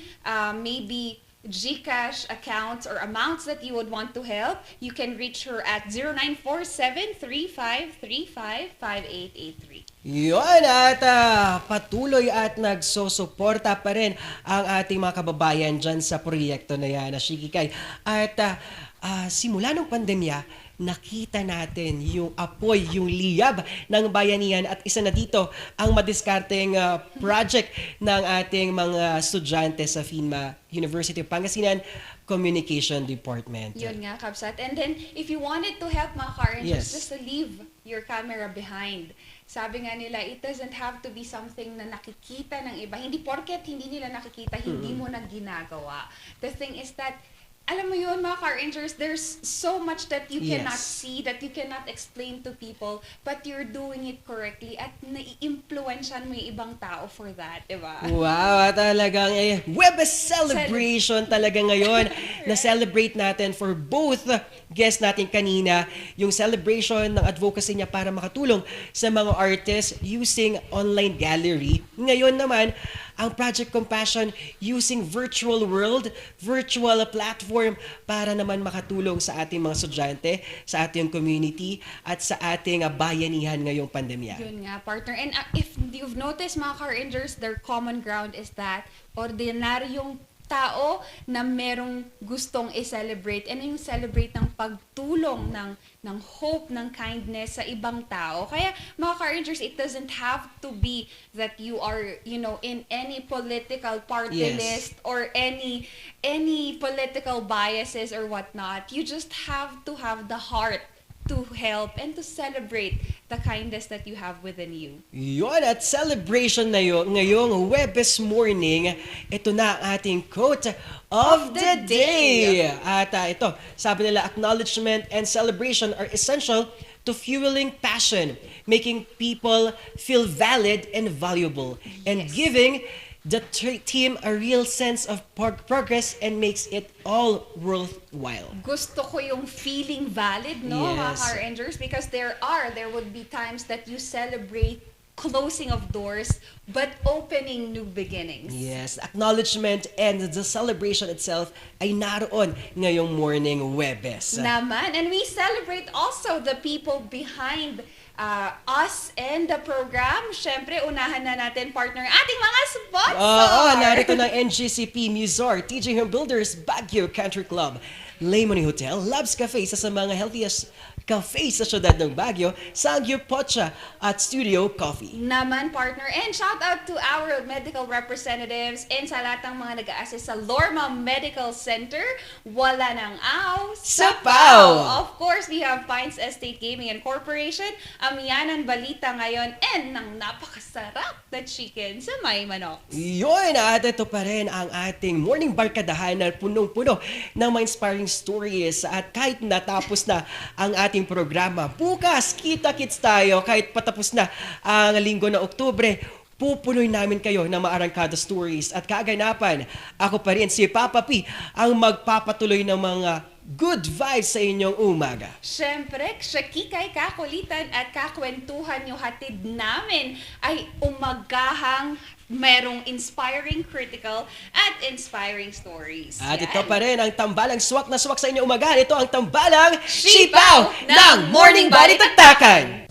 maybe GCash accounts or amounts that you would want to help. You can reach her at 0947-3535-5883. Yun, at patuloy at nagsusuporta pa rin ang ating mga kababayan dyan sa proyekto na yan, Shikikay. At simula ng pandemya, nakita natin yung apoy, yung liyab ng bayanihan, at isa na dito ang madiskarteng project ng ating mga estudyante sa PINMA, University of Pangasinan Communication Department. Yun nga, Kabsat. And then, if you wanted to help mga car rangers, just to leave your camera behind. Sabi nga nila, it doesn't have to be something na nakikita ng iba. Hindi porket hindi nila nakikita, hindi mo na ginagawa. The thing is that, alam mo yun, mga car rangers, there's so much that you cannot see, that you cannot explain to people, but you're doing it correctly at nai-influensyan mo yung ibang tao for that, diba? Wow, talagang Webes celebration talaga ngayon. Na-celebrate natin for both guests natin kanina, yung celebration ng advocacy niya para makatulong sa mga artists using online gallery. Ngayon naman, ang Project Compassion using virtual world, virtual platform para naman makatulong sa ating mga estudyante, sa ating community, at sa ating bayanihan ngayong pandemya. Yun nga, partner. And if you've noticed, mga Car Rangers, their common ground is that ordinaryong tao na merong gustong i-celebrate and yung celebrate ng pagtulong ng hope, ng kindness sa ibang tao. Kaya mga Car Rangers, it doesn't have to be that you are, in any political party list or any political biases or whatnot. You just have to have the heart to help and to celebrate the kindness that you have within you. Yun, at celebration na yun, ngayong Webes morning, ito na ang ating quote of the day. At ito, sabi nila, acknowledgement and celebration are essential to fueling passion, making people feel valid and valuable, and giving the team a real sense of progress and makes it all worthwhile. Gusto ko yung feeling valid, no, mga Yes. Car Rangers, because there would be times that you celebrate closing of doors but opening new beginnings. Yes, acknowledgement and the celebration itself ay naroon ngayong morning Webes. Naman, and we celebrate also the people behind us and the program. Syempre, unahan na natin, partner, ating mga sponsor! Oo, narito ng NGCP, Muzor, TJ Home Builders, Baguio Country Club, Lemony Hotel, Labs Cafe, isa sa mga healthiest cafe sa syudad ng Baguio, Sangyup Pocha at Studio Coffee. Naman, partner. And shout out to our medical representatives and sa lahat ng mga nag-a-assist sa Lorma Medical Center. Wala nang aw sa PAW. Of course, we have Pines Estate Gaming and Corporation, Amianan Balita ngayon, and ng napakasarap na chicken sa may manok. Yun, at ito pa rin ang ating morning barkadahan na punong-puno ng mga inspiring stories. At kahit natapos na ang ating programa, bukas kita-kits tayo kahit patapos na ang linggo ng Oktubre. Pupunoy namin kayo ng maarangkada stories at kaganapan. Ako pa rin si Papa P ang magpapatuloy ng mga good vibes sa inyong umaga. Siyempre, kikay, kakulitan at kakwentuhan yung hatid namin ay umagahang merong inspiring critical at inspiring stories. At Yan. ito pa rin ang tambalang swak na swak sa inyong umaga. Ito ang tambalang Sipaw ng Morning Balitaktakan.